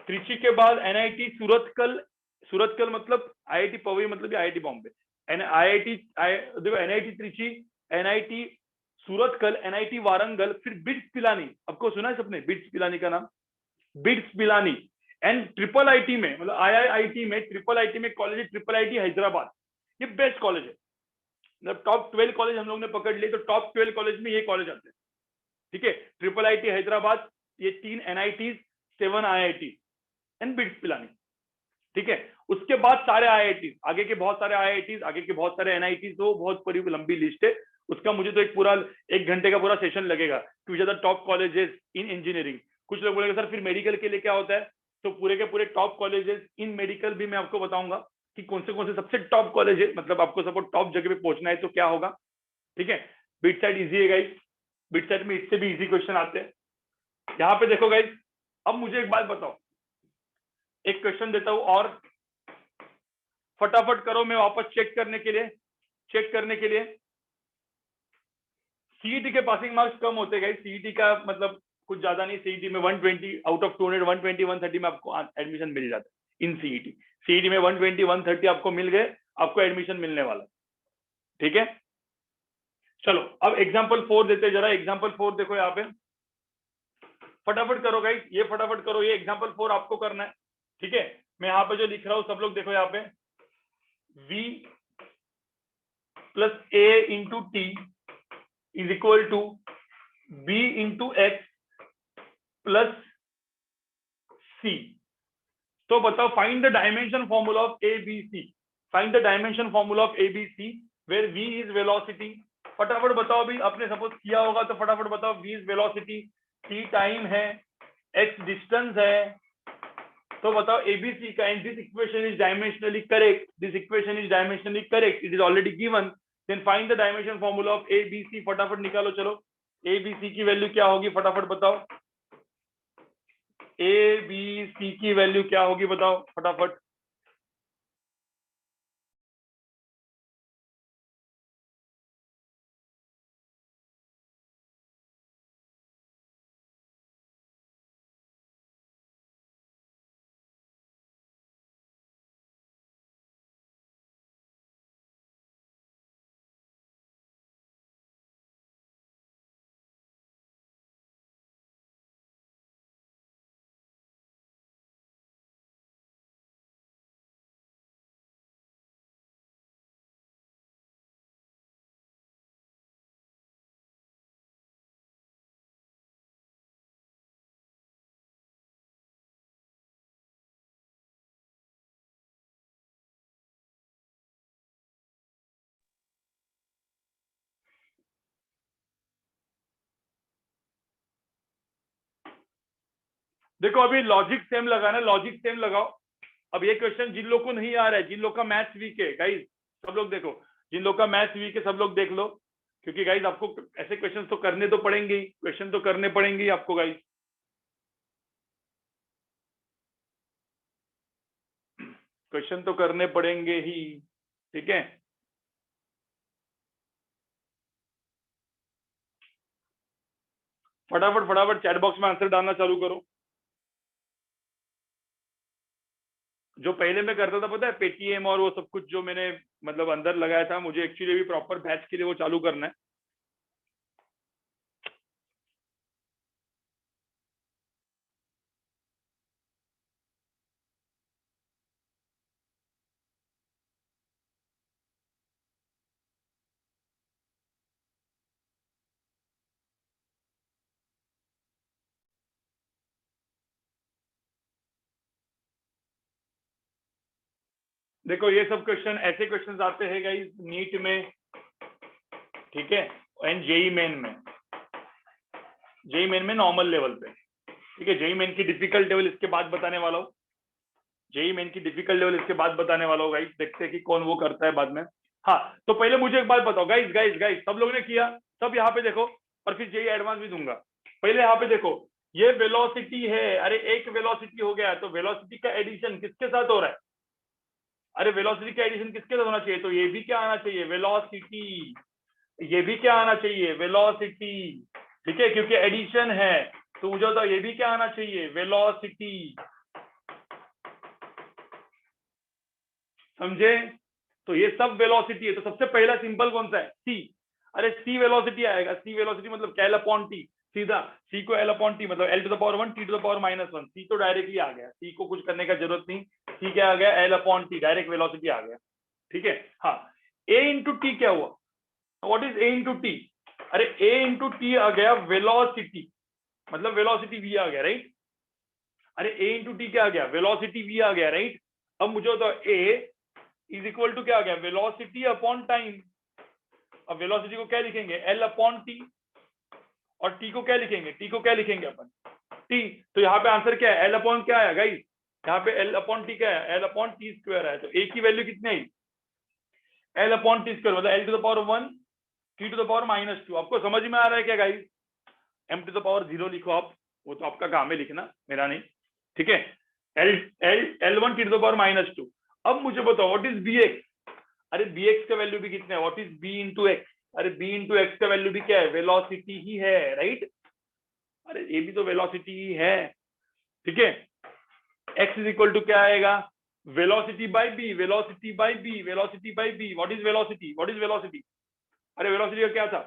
त्रिची के बाद एनआईटी सूरतकल, सूरतकल मतलब आईआईटी पवई मतलब आईआईटी बॉम्बे, आईआईटी देखो NIT Trichy, NIT Surathkal, NIT Warangal, फिर बिट्स पिलानी। आपको सुना है सबने बिट्स पिलानी का नाम? Bits Pilani and triple IT में, मतलब आईआईटी में, ट्रिपल आईटी में कॉलेज है ट्रिपल आईटी हैदराबाद, ये बेस्ट कॉलेज है। मतलब टॉप 12 कॉलेज हम लोग ने पकड़ लिए, तो टॉप 12 कॉलेज में ये कॉलेज आते हैं, ठीक है। ट्रिपल आईटी हैदराबाद, ये 3 NIT, 7 IIT and bits Pilani, ठीक है। उसके बाद सारे आईआईटी, आगे के बहुत सारे आईआईटी, आगे के बहुत सारे एनआईटी, तो बहुत बड़ी लंबी लिस्ट है उसका, मुझे तो एक पूरा 1 घंटे का पूरा सेशन लगेगा, क्योंकि ज्यादा टॉप कॉलेजेस इन इंजीनियरिंग। कुछ लोग बोलेंगे सर फिर मेडिकल के लिए क्या होता है, तो पूरे के पूरे टॉप कॉलेजेस इन मेडिकल भी मैं आपको बताऊंगा कि कौन से सबसे टॉप कॉलेज है, मतलब आपको सपोर्ट टॉप जगह पे पहुंचना है तो क्या होगा, ठीक है। बिट साइड इजी है गाइस, बिट साइड में इससे भी इजी क्वेश्चन आते हैं। यहाँ पे देखो गाइस, अब मुझे एक बात बताओ, एक क्वेश्चन देता हूं और फटाफट करो, मैं वापस चेक करने के लिए सीईटी के पासिंग मार्क्स कम होते गए, सीईटी का मतलब कुछ ज्यादा नहीं, सीईटी में 120 आउट ऑफ 200, 120 130 में आपको एडमिशन मिल जाता है इन सीईटी में 120 130 आपको मिल गए, आपको एडमिशन मिलने वाला, ठीक है। चलो अब एग्जाम्पल 4 देते हैं, जरा एग्जाम्पल 4 देखो यहाँ पे, फटाफट करो गाइस, ये फटाफट करो, ये एग्जाम्पल 4 आपको करना है, ठीक है। मैं यहाँ पे जो लिख रहा हूँ सब लोग देखो यहाँ पे, v plus a into t is equal to b into x plus c. तो बताओ find the dimension formula of ABC, find the dimension formula of ABC where v is velocity. फटाफट बताओ, अभी आपने सपोज किया होगा तो फटाफट बताओ, v is velocity, t time है, x डिस्टेंस है, तो बताओ एबीसी का, and this equation is dimensionally correct, this equation is dimensionally correct, it is already given, then find the dimension formula of ABC. फटाफट निकालो, चलो एबीसी की value क्या होगी फटाफट बताओ, एबीसी की वैल्यू क्या होगी बताओ फटाफट। देखो अभी लॉजिक सेम लगाना, लॉजिक सेम लगाओ। अब ये क्वेश्चन जिन लोग को नहीं आ रहा है, जिन लोग का मैथ्स वीक है गाइस, सब लोग देखो, जिन लोग का मैथ्स वीक है सब लोग देख लो, क्योंकि गाइस आपको ऐसे क्वेश्चन तो करने तो पड़ेंगे ही, क्वेश्चन तो करने पड़ेंगे ही आपको गाइस। क्वेश्चन तो करने पड़ेंगे ही, ठीक है। फटाफट फटाफट चैट बॉक्स में आंसर डालना चालू करो। जो पहले मैं करता था पता है, पेटीएम और वो सब कुछ जो मैंने मतलब अंदर लगाया था, मुझे एक्चुअली भी प्रॉपर बैच के लिए वो चालू करना है। देखो ये सब क्वेश्चन, ऐसे क्वेश्चंस आते हैं गाइस नीट में, ठीक है, एंड जेई मेन में, जेई मेन में नॉर्मल लेवल पे, ठीक है। जेई मेन की डिफिकल्ट लेवल इसके बाद बताने वाला हूँ, जेई मेन की डिफिकल्ट लेवल इसके बाद बताने वाला हूँ गाइस, देखते हैं कि कौन वो करता है बाद में। हाँ, तो पहले मुझे एक बात बताओ गाइस, गाइस गाइस सब लोगों ने किया, सब यहाँ पे देखो, और फिर जेई एडवांस भी दूंगा। पहले यहाँ पे देखो, ये वेलोसिटी है, अरे एक वेलोसिटी हो गया, तो वेलोसिटी का एडिशन किसके साथ हो रहा है? अरे वेलोसिटी का एडिशन किसके साथ होना चाहिए? तो ये भी क्या आना चाहिए? वेलोसिटी। ये भी क्या आना चाहिए? वेलोसिटी, ठीक है, क्योंकि एडिशन है, तो मुझे बताओ ये भी क्या आना चाहिए? वेलोसिटी। समझे? तो ये सब वेलोसिटी है, तो सबसे पहला सिंपल कौन सा है? सी। अरे सी वेलोसिटी आएगा, सी वेलोसिटी मतलब एल अपॉन टी, सीधा सी को एल अपॉन टी मतलब L to the power 1 T to the power -1, C तो डायरेक्टली आ गया, सी को कुछ करने का जरूरत नहीं, सी क्या आ गया? L upon T, direct velocity आ गया, ठीक है। हाँ, ए इंटू टी क्या हुआ? What is A into T? अरे ए इंटू टी आ गया वेलोसिटी, मतलब वेलोसिटी वी आ गया, राइट। अरे ए इंटू टी क्या आ गया? वेलोसिटी वी आ गया, राइट। अब मुझे बताओ ए इज इक्वल टू क्या आ गया? Velocity upon time. अब वेलोसिटी को क्या लिखेंगे? एल अपॉन टी, और टी को क्या लिखेंगे? टी को क्या लिखेंगे अपन? टी। तो यहाँ पे आंसर क्या है? एल अपॉन क्या है गाइस? यहाँ पे एल अपॉन टी क्या है? एल अपॉन टी स्क्वायर है, तो ए की वैल्यू कितनी आई? एल अपॉन टी स्क्वायर मतलब L to the power 1 T to the power -2। आपको समझ में आ रहा है क्या guys? M to the power 0 लिखो आप, वो तो आपका काम है लिखना, मेरा नहीं, ठीक है। L L L1 T to the power -2। अब मुझे बताओ व्हाट इज बी एक्स? अरे बी एक्स का वैल्यू भी कितना है? What is b into x? अरे बी इंटू एक्स का वैल्यू भी क्या है? वेलोसिटी ही है, राइट। अरे ये भी तो वेलोसिटी ही है, ठीक है। एक्स इज इक्वल टू क्या आएगा? Velocity by b, velocity by b, velocity by b. What is velocity? What is velocity? अरे वेलोसिटी का क्या था?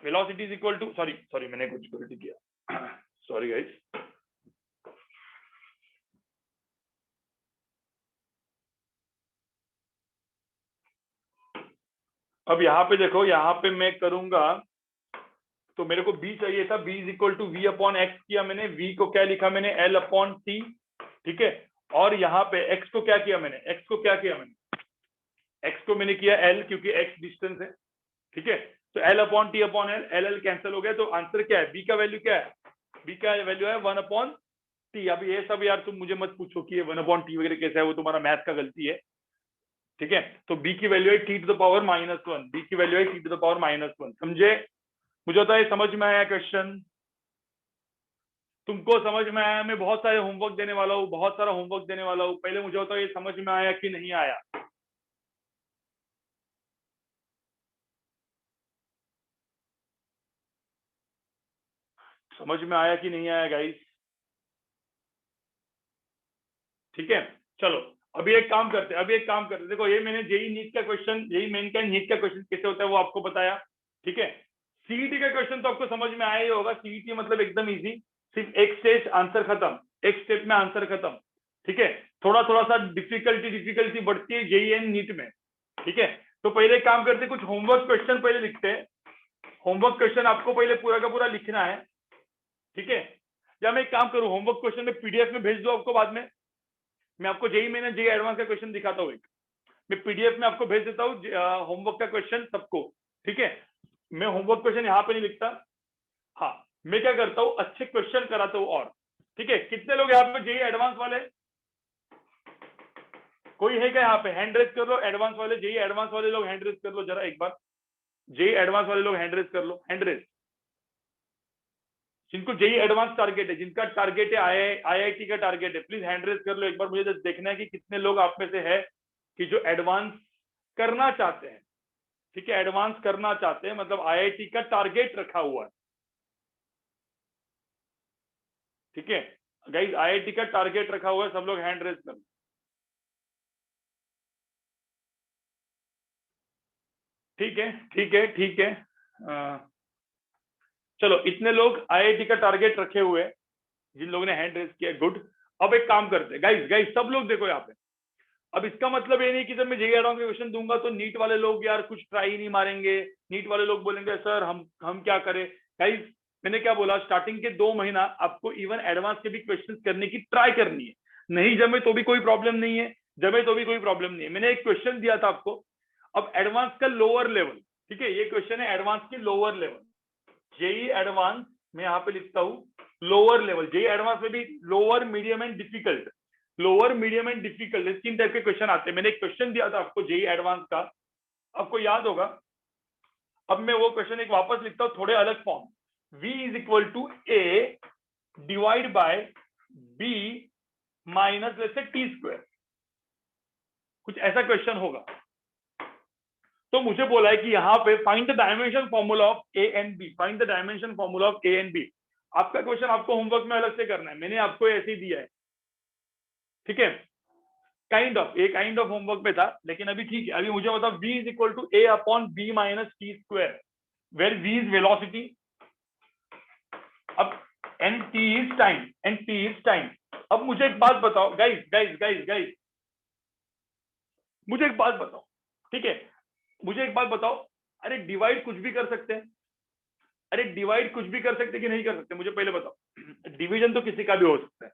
Velocity is equal to, sorry sorry मैंने कुछ गलती किया, सॉरी गाइस। अब यहाँ पे देखो, यहाँ पे मैं करूंगा, तो मेरे को b चाहिए था, b is equal to v upon x किया मैंने, v को क्या लिखा मैंने? l अपॉन टी, ठीक है। और यहाँ पे x को क्या किया मैंने? x को क्या किया मैंने? x को मैंने किया l, क्योंकि x डिस्टेंस है, ठीक है। तो l upon T upon L, L L cancel हो गया, तो आंसर क्या है? b का वैल्यू क्या है? b का वैल्यू है 1 अपॉन टी। अब ये सब यार तुम मुझे मत पूछो कि ये 1 अपॉन टी वगैरह कैसा है, वो तुम्हारा मैथ का गलती है, ठीक है। तो b की वैल्यू है T to the power -1, b की वैल्यू है टी टू द पावर -1, समझे? मुझे होता है समझ में आया क्वेश्चन? तुमको समझ में आया? मैं बहुत सारे होमवर्क देने वाला हूँ, बहुत सारा होमवर्क देने वाला हूँ, पहले मुझे होता है ये समझ में आया कि नहीं आया? समझ में आया कि नहीं आया गाइस? ठीक है, चलो अभी एक काम करते हैं, अभी एक काम करते हैं। देखो ये मैंने जेई नीट का क्वेश्चन, जेई मेन का नीट का क्वेश्चन कैसे होता है वो आपको बताया, ठीक है। सीईटी का क्वेश्चन तो आपको समझ में आया ही होगा, सीईटी मतलब एकदम इजी, सिर्फ एक स्टेज आंसर खत्म, एक स्टेप में आंसर खत्म, ठीक है। थोड़ा थोड़ा सा डिफिकल्टी डिफिकल्टी बढ़ती है जेई एंड नीट में, ठीक है। तो पहले एक काम करते हैं, कुछ होमवर्क क्वेश्चन पहले लिखते हैं। होमवर्क क्वेश्चन आपको पहले पूरा का पूरा लिखना है, ठीक है। या मैं एक काम करूं, होमवर्क क्वेश्चन में पीडीएफ में भेज दो आपको, बाद में मैं आपको जेई मैंने जेई एडवांस का क्वेश्चन दिखाता हूँ, एक मैं पीडीएफ में आपको भेज देता हूँ होमवर्क का क्वेश्चन सबको, ठीक है। मैं होमवर्क क्वेश्चन यहाँ पे नहीं लिखता, हाँ मैं क्या करता हूँ, अच्छे क्वेश्चन कराता हूँ, और ठीक है, कितने लोग यहाँ पे जेई एडवांस वाले, कोई है क्या यहाँ पे? हैंड रेज कर लो एडवांस वाले, जेई एडवांस वाले लोग हैंड रेज कर लो जरा एक बार, जेई एडवांस वाले लोग हैंड रेज कर लो, हैंड रेज। जिनको जेई एडवांस टारगेट है, जिनका टारगेट है आईआईटी का टारगेट है, प्लीज हैंड रेज कर लो एक बार, मुझे जस्ट देखना है कि कितने लोग आप में से है कि जो एडवांस करना चाहते हैं। ठीक है, एडवांस करना चाहते हैं मतलब आईआईटी का टारगेट रखा हुआ है। ठीक है गाइस, आईआईटी का टारगेट रखा हुआ है, सब लोग हैंड रेज कर लो। ठीक है ठीक है ठीक है, चलो इतने लोग आईआईटी का टारगेट रखे हुए हैं, जिन लोगों ने हैंड रेज किया, गुड। अब एक काम करते हैं गाइस, गाइस सब लोग देखो यहाँ पे। अब इसका मतलब ये नहीं कि जब मैं जेईई एडवांस का क्वेश्चन दूंगा तो नीट वाले लोग यार कुछ ट्राई ही नहीं मारेंगे, नीट वाले लोग बोलेंगे सर हम क्या करें। गाइस मैंने क्या बोला, स्टार्टिंग के 2 महीना आपको इवन एडवांस के भी क्वेश्चन करने की ट्राई करनी है, नहीं जमे तो भी कोई प्रॉब्लम नहीं है, जमे तो भी कोई प्रॉब्लम नहीं है। मैंने एक क्वेश्चन दिया था आपको, अब एडवांस का लोअर लेवल, ठीक है ये क्वेश्चन है एडवांस की लोअर लेवल, जेईई एडवांस मैं यहाँ पे लिखता हूँ लोअर लेवल, जेईई एडवांस में भी lower medium and difficult, lower medium and difficult 3 type के क्वेश्चन आते हैं। मैंने एक क्वेश्चन दिया था आपको जेईई एडवांस का, आपको याद होगा। अब मैं वो क्वेश्चन एक वापस लिखता हूँ थोड़े अलग form, v is equal to a divide by b minus let's say t square, कुछ ऐसा क्वेश्चन होगा। तो मुझे बोला है कि यहाँ पे find the dimension formula of A and b, find the dimension formula of A and b. आपका क्वेश्चन आपको होमवर्क में अलग से करना है, मैंने आपको ऐसे ही दिया है। ठीक है, काइंड ऑफ होमवर्क में था, लेकिन अभी ठीक है। अभी मुझे बताओ v is equal to a upon b minus t square, where v is velocity, अब and t is time, and t is time. अब मुझे एक बात बताओ गाइस गाइस गाइस गाइस, मुझे एक बात बताओ, ठीक है मुझे एक बात बताओ, अरे डिवाइड कुछ भी कर सकते हैं, अरे डिवाइड कुछ भी कर सकते कि नहीं कर सकते, मुझे पहले बताओ। डिवीजन तो किसी का भी हो सकता है,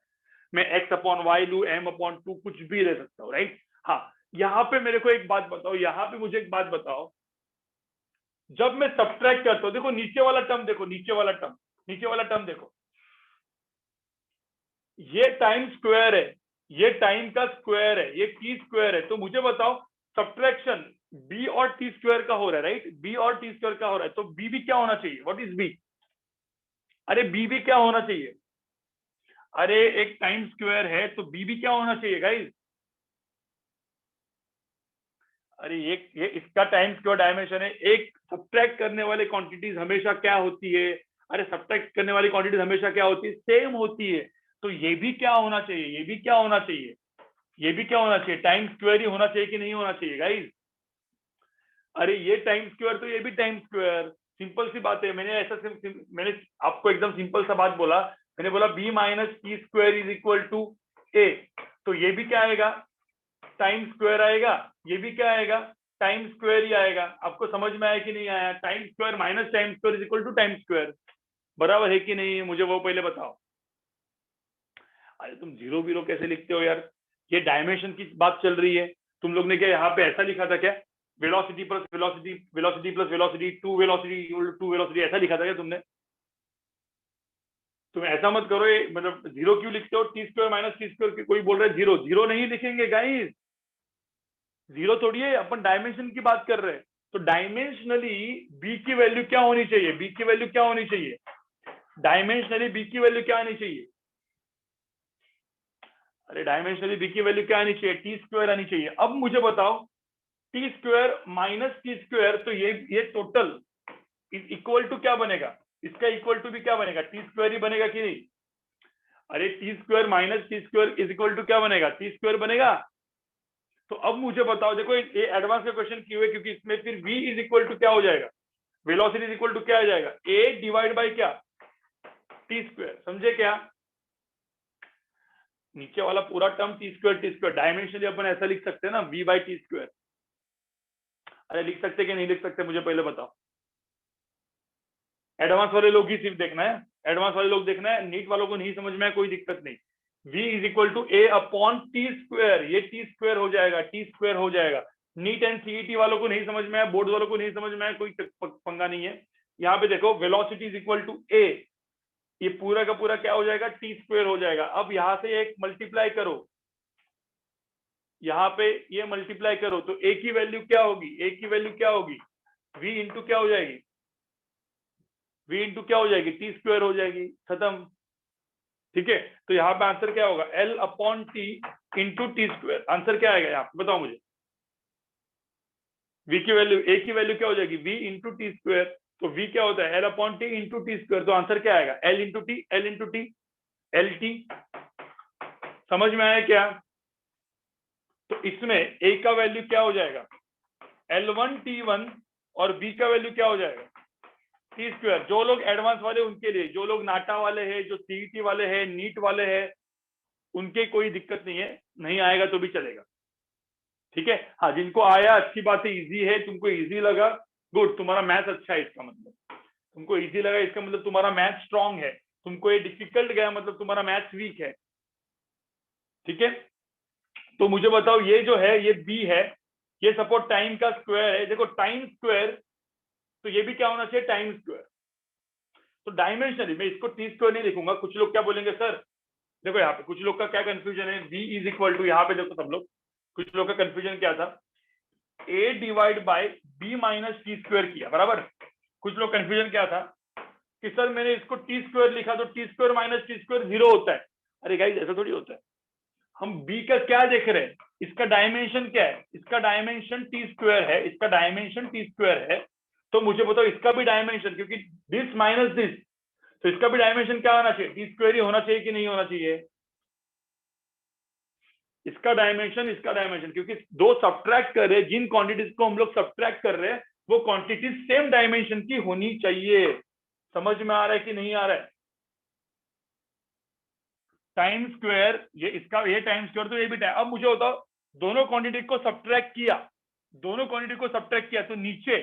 मैं x अपॉन वाई लू, m अपॉन 2 कुछ भी ले सकता हूँ, राइट। हाँ यहाँ पे मेरे को एक बात बताओ, यहाँ पे मुझे एक बात बताओ, जब मैं सब्ट्रैक्ट करता हूँ, देखो नीचे वाला टर्म देखो, नीचे वाला टर्म, नीचे वाला टर्म देखो, ये टाइम स्क्वायर है, ये टाइम का स्क्वायर है, ये टी स्क्वायर है। तो मुझे बताओ सब्ट्रैक्शन b और टी स्क्वायर का हो रहा है, राइट, b और टी स्क्वायर का हो रहा है, तो b भी क्या होना चाहिए, व्हाट इज b? अरे b भी क्या होना चाहिए, अरे एक टाइम स्क्वायर है तो b भी क्या होना चाहिए गाइस? अरे ये इसका टाइम स्क्वायर डायमेंशन है। एक सब्ट्रैक्ट करने वाली क्वांटिटीज हमेशा क्या होती है, अरे सब्ट्रैक्ट करने वाली क्वांटिटीज हमेशा क्या होती है, सेम होती है। तो ये भी क्या होना चाहिए, ये भी क्या होना चाहिए, ये भी क्या होना चाहिए, टाइम स्क्वायर ही होना चाहिए कि नहीं होना चाहिए गाइस? अरे ये टाइम स्क्वायर तो ये भी टाइम स्क्वायर, सिंपल सी बात है। मैंने आपको एकदम सिंपल सा बात बोला, मैंने बोला b minus t square is equal to a, तो ये भी क्या आएगा, टाइम स्क्वायर आएगा, ये भी क्या आएगा, टाइम स्क्वायर ही आएगा। आपको समझ में आया कि नहीं आया? Time square minus time square is equal to time square, बराबर है कि नहीं? मुझे वो पहले बताओ। अरे तुम जीरो बीरो कैसे लिखते हो यार, ये डायमेंशन की बात चल रही है। तुम लोग ने क्या यहाँ पे ऐसा लिखा था क्या, velocity plus velocity, velocity plus velocity, two velocity ऐसा लिखा था क्या तुमने? तुम ऐसा मत करो, ये मतलब जीरो क्यों लिखते हो, T square minus t square, कोई बोल रहा है जीरो, जीरो नहीं लिखेंगे गाइस, जीरो थोड़ी है, अपन डायमेंशन की बात कर रहे हैं। तो डायमेंशनली बी की वैल्यू क्या होनी चाहिए, बी की वैल्यू क्या होनी चाहिए, डायमेंशनली बी की वैल्यू क्या आनी चाहिए, अरे डायमेंशनली बी की वैल्यू क्या आनी चाहिए, टी स्क्वायर आनी चाहिए। अब मुझे बताओ T square minus t square, तो ये टोटल इक्वल टू क्या बनेगा, इसका इक्वल टू भी क्या बनेगा, टी स्क्वायर ही बनेगा कि नहीं? अरे t square minus t square is equal to क्या बनेगा, टी स्क्वायर बनेगा। तो अब मुझे बताओ, देखो ये एडवांस का क्वेश्चन क्यों है, क्योंकि इसमें फिर v इज इक्वल टू क्या हो जाएगा, वेलोसिटी इज इक्वल टू क्या आ जाएगा, a डिवाइड बाय क्या, टी स्क्वायर, समझे क्या? नीचे वाला पूरा टर्म टी स्क्वायर, डायमेंशनली अपन ऐसा लिख सकते हैं ना, v बाई टी स्क्वायर। अरे लिख सकते कि नहीं लिख सकते, मुझे पहले बताओ। एडवांस वाले लोग ही सिर्फ देखना है, एडवांस वाले लोग देखना है, नीट वालों को नहीं समझ में कोई दिक्कत नहीं। v is equal to a upon T square, ये टी स्क्वायर हो जाएगा, टी स्क्वायर हो जाएगा। नीट एंड सीईटी वालों को नहीं समझ में आया, बोर्ड वालों को नहीं समझ में आया, कोई पंगा नहीं है। यहाँ पे देखो वेलोसिटी इज इक्वल टू ए, ये पूरा का पूरा क्या हो जाएगा, टी स्क्वायर हो जाएगा। अब यहां से एक मल्टीप्लाई करो, यहाँ पे ये मल्टीप्लाई करो तो ए की वैल्यू क्या होगी, ए की वैल्यू क्या होगी, v इंटू क्या हो जाएगी, v इंटू क्या हो जाएगी, टी स्क्वायर हो जाएगी, खत्म। ठीक है, तो यहाँ पे आंसर क्या होगा, L upon T into t square. Answer क्या आएगा यहाँ पे बताओ मुझे, v की वैल्यू, a की वैल्यू क्या हो जाएगी, v इंटू टी स्क्वायर। तो v क्या होता है, L upon T into t square. तो आंसर क्या आएगा, L into T, L into T, L T. समझ में आया क्या? तो इसमें a का वैल्यू क्या हो जाएगा, L1T1 और b का वैल्यू क्या हो जाएगा, टी स्क्वायर। जो लोग एडवांस वाले उनके लिए, जो लोग नाटा वाले हैं, जो सीईटी वाले हैं, नीट वाले हैं, उनके कोई दिक्कत नहीं है, नहीं आएगा तो भी चलेगा। ठीक है, हाँ जिनको आया अच्छी बात है, इजी है, तुमको इजी लगा, गुड, तुम्हारा मैथ अच्छा है, इसका मतलब तुमको इजी लगा, इसका मतलब तुम्हारा मैथ स्ट्रांग है। तुमको ये डिफिकल्ट गया मतलब तुम्हारा मैथ वीक है। ठीक है, तो मुझे बताओ ये जो है ये बी है, ये सपोज टाइम का स्क्वायर है। देखो टाइम स्क्वायर, तो ये भी क्या होना चाहिए, टाइम स्क्वायर। तो डायमेंशन, मैं इसको टी स्क्वायर नहीं लिखूंगा। कुछ लोग क्या बोलेंगे सर, देखो यहाँ पे कुछ लोग का क्या कंफ्यूजन है, v इज इक्वल टू, यहाँ पे देखो सब लोग, कुछ लोग का कंफ्यूजन क्या था, a divide by b minus t square किया, बराबर। कुछ लोग कंफ्यूजन क्या था कि सर मैंने इसको टी स्क्वायर लिखा तो T square minus t square 0 होता है। अरे गाइस ऐसा थोड़ी होता है, हम b का क्या देख रहे हैं, इसका डायमेंशन क्या है, इसका डायमेंशन टी स्क्वायर है, इसका डायमेंशन टी स्क्वायर है। तो मुझे बताओ इसका भी डायमेंशन, क्योंकि दिस माइनस दिस, तो इसका भी डायमेंशन क्या होना चाहिए, टी स्क्वायर ही होना चाहिए कि नहीं होना चाहिए, इसका डायमेंशन, इसका डायमेंशन, क्योंकि दो सब्ट्रैक्ट कर रहे हैं, जिन क्वांटिटीज को हम लोग सब्ट्रैक्ट कर रहे हैं वो क्वांटिटीज सेम डायमेंशन की होनी चाहिए। समझ में आ रहा है कि नहीं आ रहा है? टाइम स्क्वायर, ये इसका, ये टाइम स्क्वायर, तो ये भी टाइम। अब मुझे बताओ, दोनों क्वांटिटी को सब्ट्रैक्ट किया, दोनों क्वांटिटी को सब्ट्रैक्ट किया तो नीचे,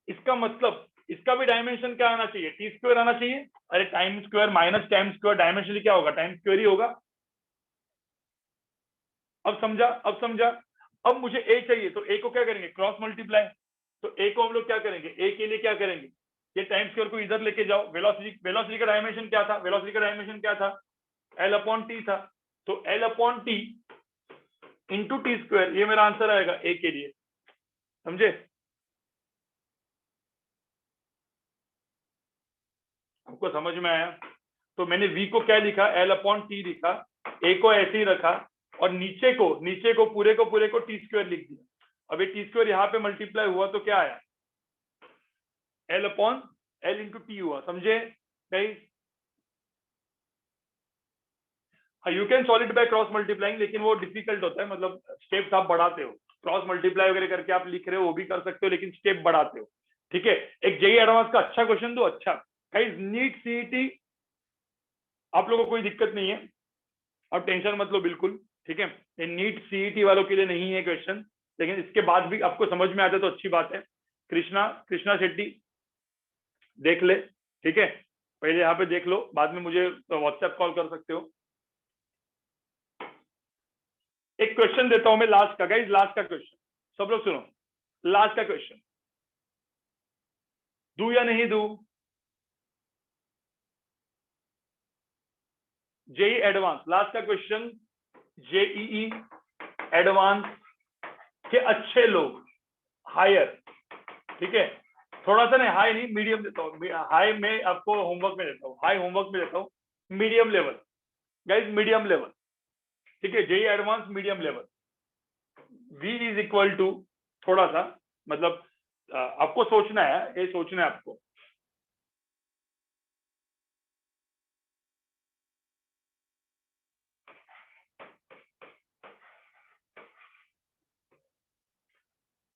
इसका मतलब इसका भी डायमेंशन क्या आना चाहिए, टी स्क्वायर आना चाहिए। अरे time square minus time square dimension क्या होगा, टाइम स्क्वायर ही होगा। अब समझा, अब समझा। अब मुझे ए चाहिए, तो ए को क्या करेंगे, क्रॉस मल्टीप्लाई। तो ए को हम लोग क्या करेंगे, ए के लिए क्या करेंगे, ये टाइम स्क्वायर को इधर लेके जाओ। वेलोसिटी, वेलोसिटी का डायमेंशन क्या था, वेलोसिटी का डायमेंशन क्या था, एल अपॉन टी था। तो L upon T into t square, ये मेरा आंसर आएगा ए के लिए। समझे? आपको समझ में आया? तो मैंने v को क्या लिखा, एल अपॉन टी लिखा, ए को ऐसे ही रखा, और नीचे को पूरे को टी स्क्वायर लिख दिया। अब ये टी स्क्वायर यहाँ पे मल्टीप्लाई हुआ तो क्या आया, L upon L into T हुआ। समझे गाइस? हाँ, you can solve it by cross multiplying, लेकिन वो डिफिकल्ट होता है, मतलब स्टेप्स आप बढ़ाते हो, क्रॉस मल्टीप्लाई वगैरह करके आप लिख रहे हो वो भी कर सकते हो, लेकिन स्टेप बढ़ाते हो। ठीक है, एक जेई एडवांस का अच्छा क्वेश्चन दो, अच्छा गाइस, नीट सीईटी आप लोगों को कोई दिक्कत नहीं है, अब टेंशन मत लो बिल्कुल। ठीक है, ये नीट सीईटी वालों के लिए नहीं है क्वेश्चन, लेकिन इसके बाद भी आपको समझ में आता है तो अच्छी बात है। कृष्णा, कृष्णा शेट्टी देख ले, ठीक है, पहले यहाँ पे देख लो, बाद में मुझे व्हाट्सएप कॉल कर सकते हो। एक क्वेश्चन देता हूं मैं लास्ट का, गाइस लास्ट का क्वेश्चन, सब लोग सुनो, लास्ट का क्वेश्चन, दू या नहीं दू? जेई एडवांस, लास्ट का क्वेश्चन, जेईई एडवांस के अच्छे लोग, हायर, ठीक है, थोड़ा सा नहीं, हाई नहीं, मीडियम देता हूँ, हाई में आपको होमवर्क में देता हूँ, हाई होमवर्क में देता हूँ, medium level guys, medium level. ठीक है, JEE advance medium level, v is equal to, थोड़ा सा मतलब आपको सोचना है, ये सोचना है आपको।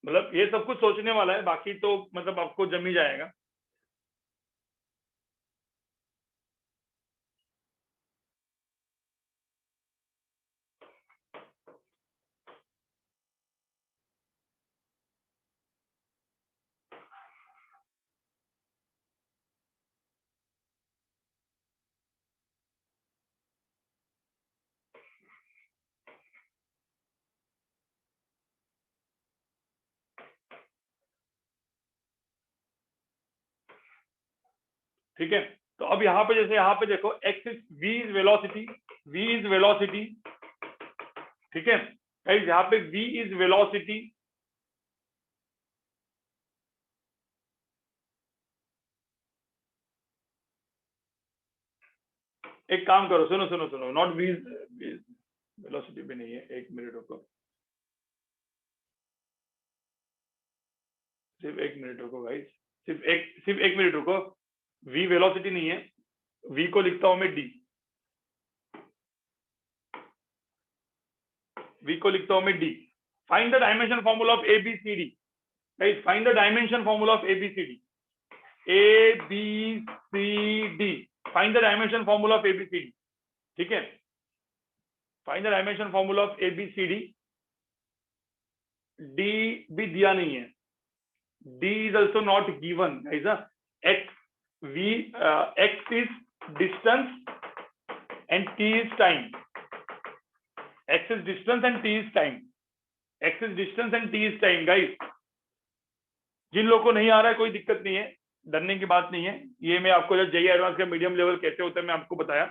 मतलब ये सब कुछ सोचने वाला है, बाकी तो मतलब आपको जम ही जाएगा। ठीक है, तो अब यहाँ पे जैसे यहाँ पे देखो x is v is velocity, v is velocity, ठीक है गाइस, यहाँ पे v इज वेलोसिटी, एक काम करो, सुनो सुनो सुनो, नॉट v वेलोसिटी भी नहीं है, एक मिनट रुको, सिर्फ एक मिनट रुको गाइस, सिर्फ एक मिनट रुको, v वेलोसिटी नहीं है, v को लिखता हूं मैं d, v को लिखता हूं मैं d, find the dimension formula of ABCD, guys find the dimension formula of ABCD, ABCD, find the dimension formula of ABCD, ठीक है, find the dimension formula of ABCD, d भी दिया नहीं है, d is also not given, guys, x is distance and t is time, x is distance and t is time, x is distance and t is time, guys, जिन लोगों को नहीं आ रहा है कोई दिक्कत नहीं है, डरने की बात नहीं है, ये मैं आपको जब जेईई एडवांस का मीडियम लेवल कैसे होता है मैं आपको बताया,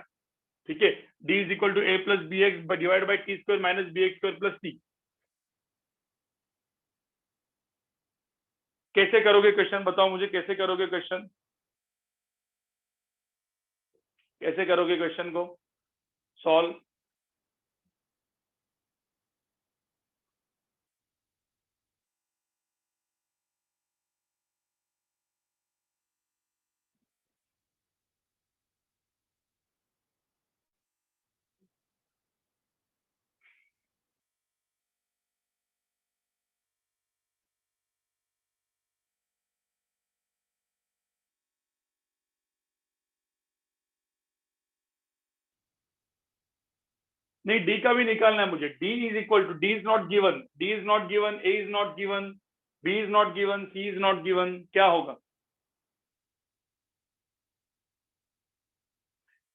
ठीक है, d is equal to a plus bx divided by t square minus bx square plus t, कैसे करोगे क्वेश्चन, बताओ मुझे कैसे करोगे क्वेश्चन, कैसे करोगे क्वेश्चन को सॉल्व, नहीं d का भी निकालना है मुझे, d is equal to, d is not given, d is not given, a is not given, b is not given, c is not given, क्या होगा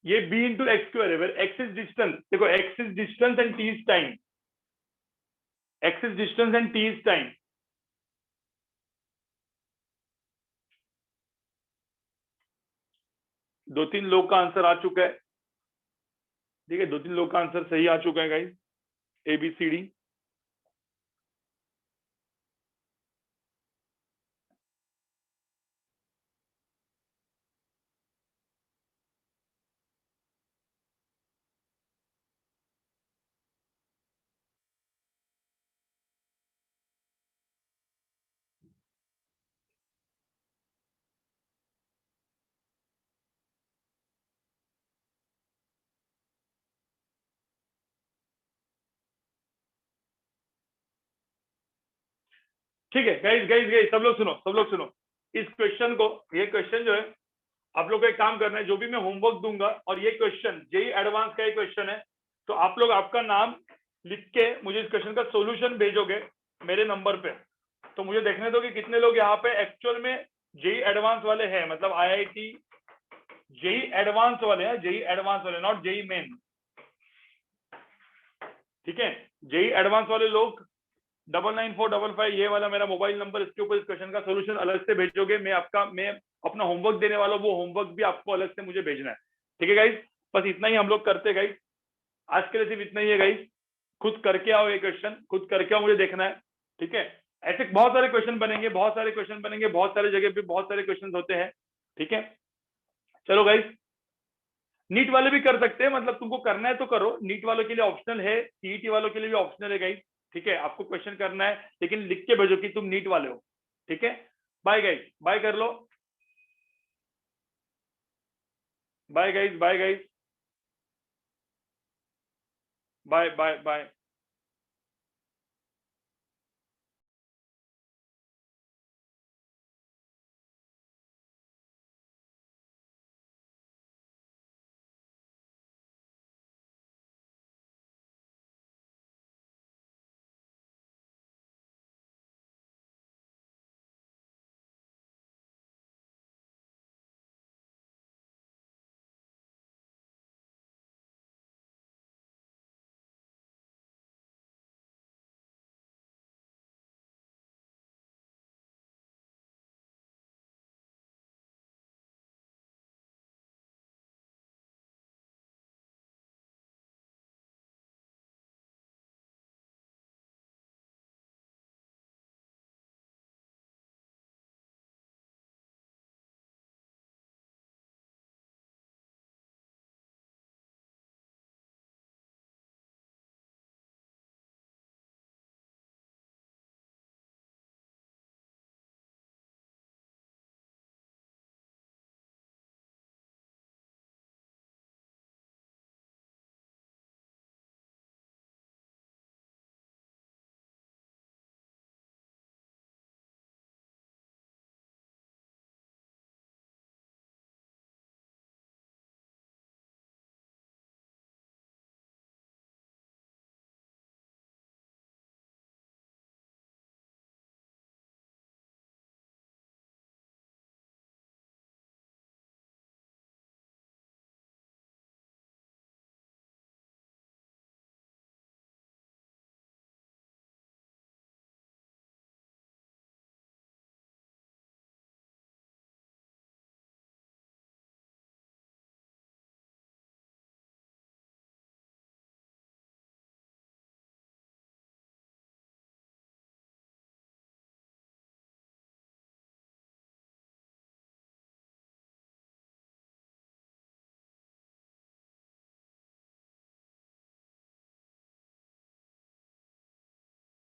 ये b इंटू एक्स स्क्वायर है, x इज डिस्टेंस, देखो x is distance and t is time, x is distance and t is time, दो तीन लोग का answer आ चुका है, ठीक है, दो तीन लोग का आंसर सही आ चुका है गाइस, ABCD, ठीक है गाइस, सब लोग सुनो, सब लोग सुनो, इस क्वेश्चन को, ये क्वेश्चन जो है आप लोग को एक काम करना है, जो भी मैं होमवर्क दूंगा, और ये क्वेश्चन जेईई एडवांस का एक क्वेश्चन है, तो आप लोग आपका नाम लिख के मुझे इस क्वेश्चन का सॉल्यूशन भेजोगे मेरे नंबर पे, तो मुझे देखने दो कि कितने लोग यहाँ पे एक्चुअल में जेईई एडवांस वाले हैं, मतलब IIT जेईई एडवांस वाले हैं, जेईई एडवांस वाले, नॉट जेईई मेन, ठीक है, जेईई एडवांस वाले लोग 994555 ये वाला मेरा मोबाइल नंबर, इसके ऊपर इस क्वेश्चन का सॉल्यूशन अलग से भेजोगे, मैं अपना होमवर्क देने वाला हूं, वो होमवर्क भी आपको अलग से मुझे भेजना है, ठीक है गाइस, बस इतना ही हम लोग करते गाइस, आज के लिए सिर्फ इतना ही है गाइस, खुद करके आओ ये क्वेश्चन, खुद करके आओ, मुझे देखना है, ठीक है, ऐसे बहुत सारे क्वेश्चन बनेंगे, बहुत सारे क्वेश्चन बनेंगे, बहुत सारे जगह पे बहुत सारे क्वेश्चन होते हैं, ठीक है, चलो गाइस, नीट वाले भी कर सकते हैं, मतलब तुमको करना है तो करो, नीट वालों के लिए ऑप्शनल है, सीईटी वालों के लिए भी ऑप्शनल है गाइस, ठीक है, आपको क्वेश्चन करना है लेकिन लिख के भेजो कि तुम नीट वाले हो, ठीक है, बाय गाइस, बाय कर लो, bye guys, bye guys, bye bye bye.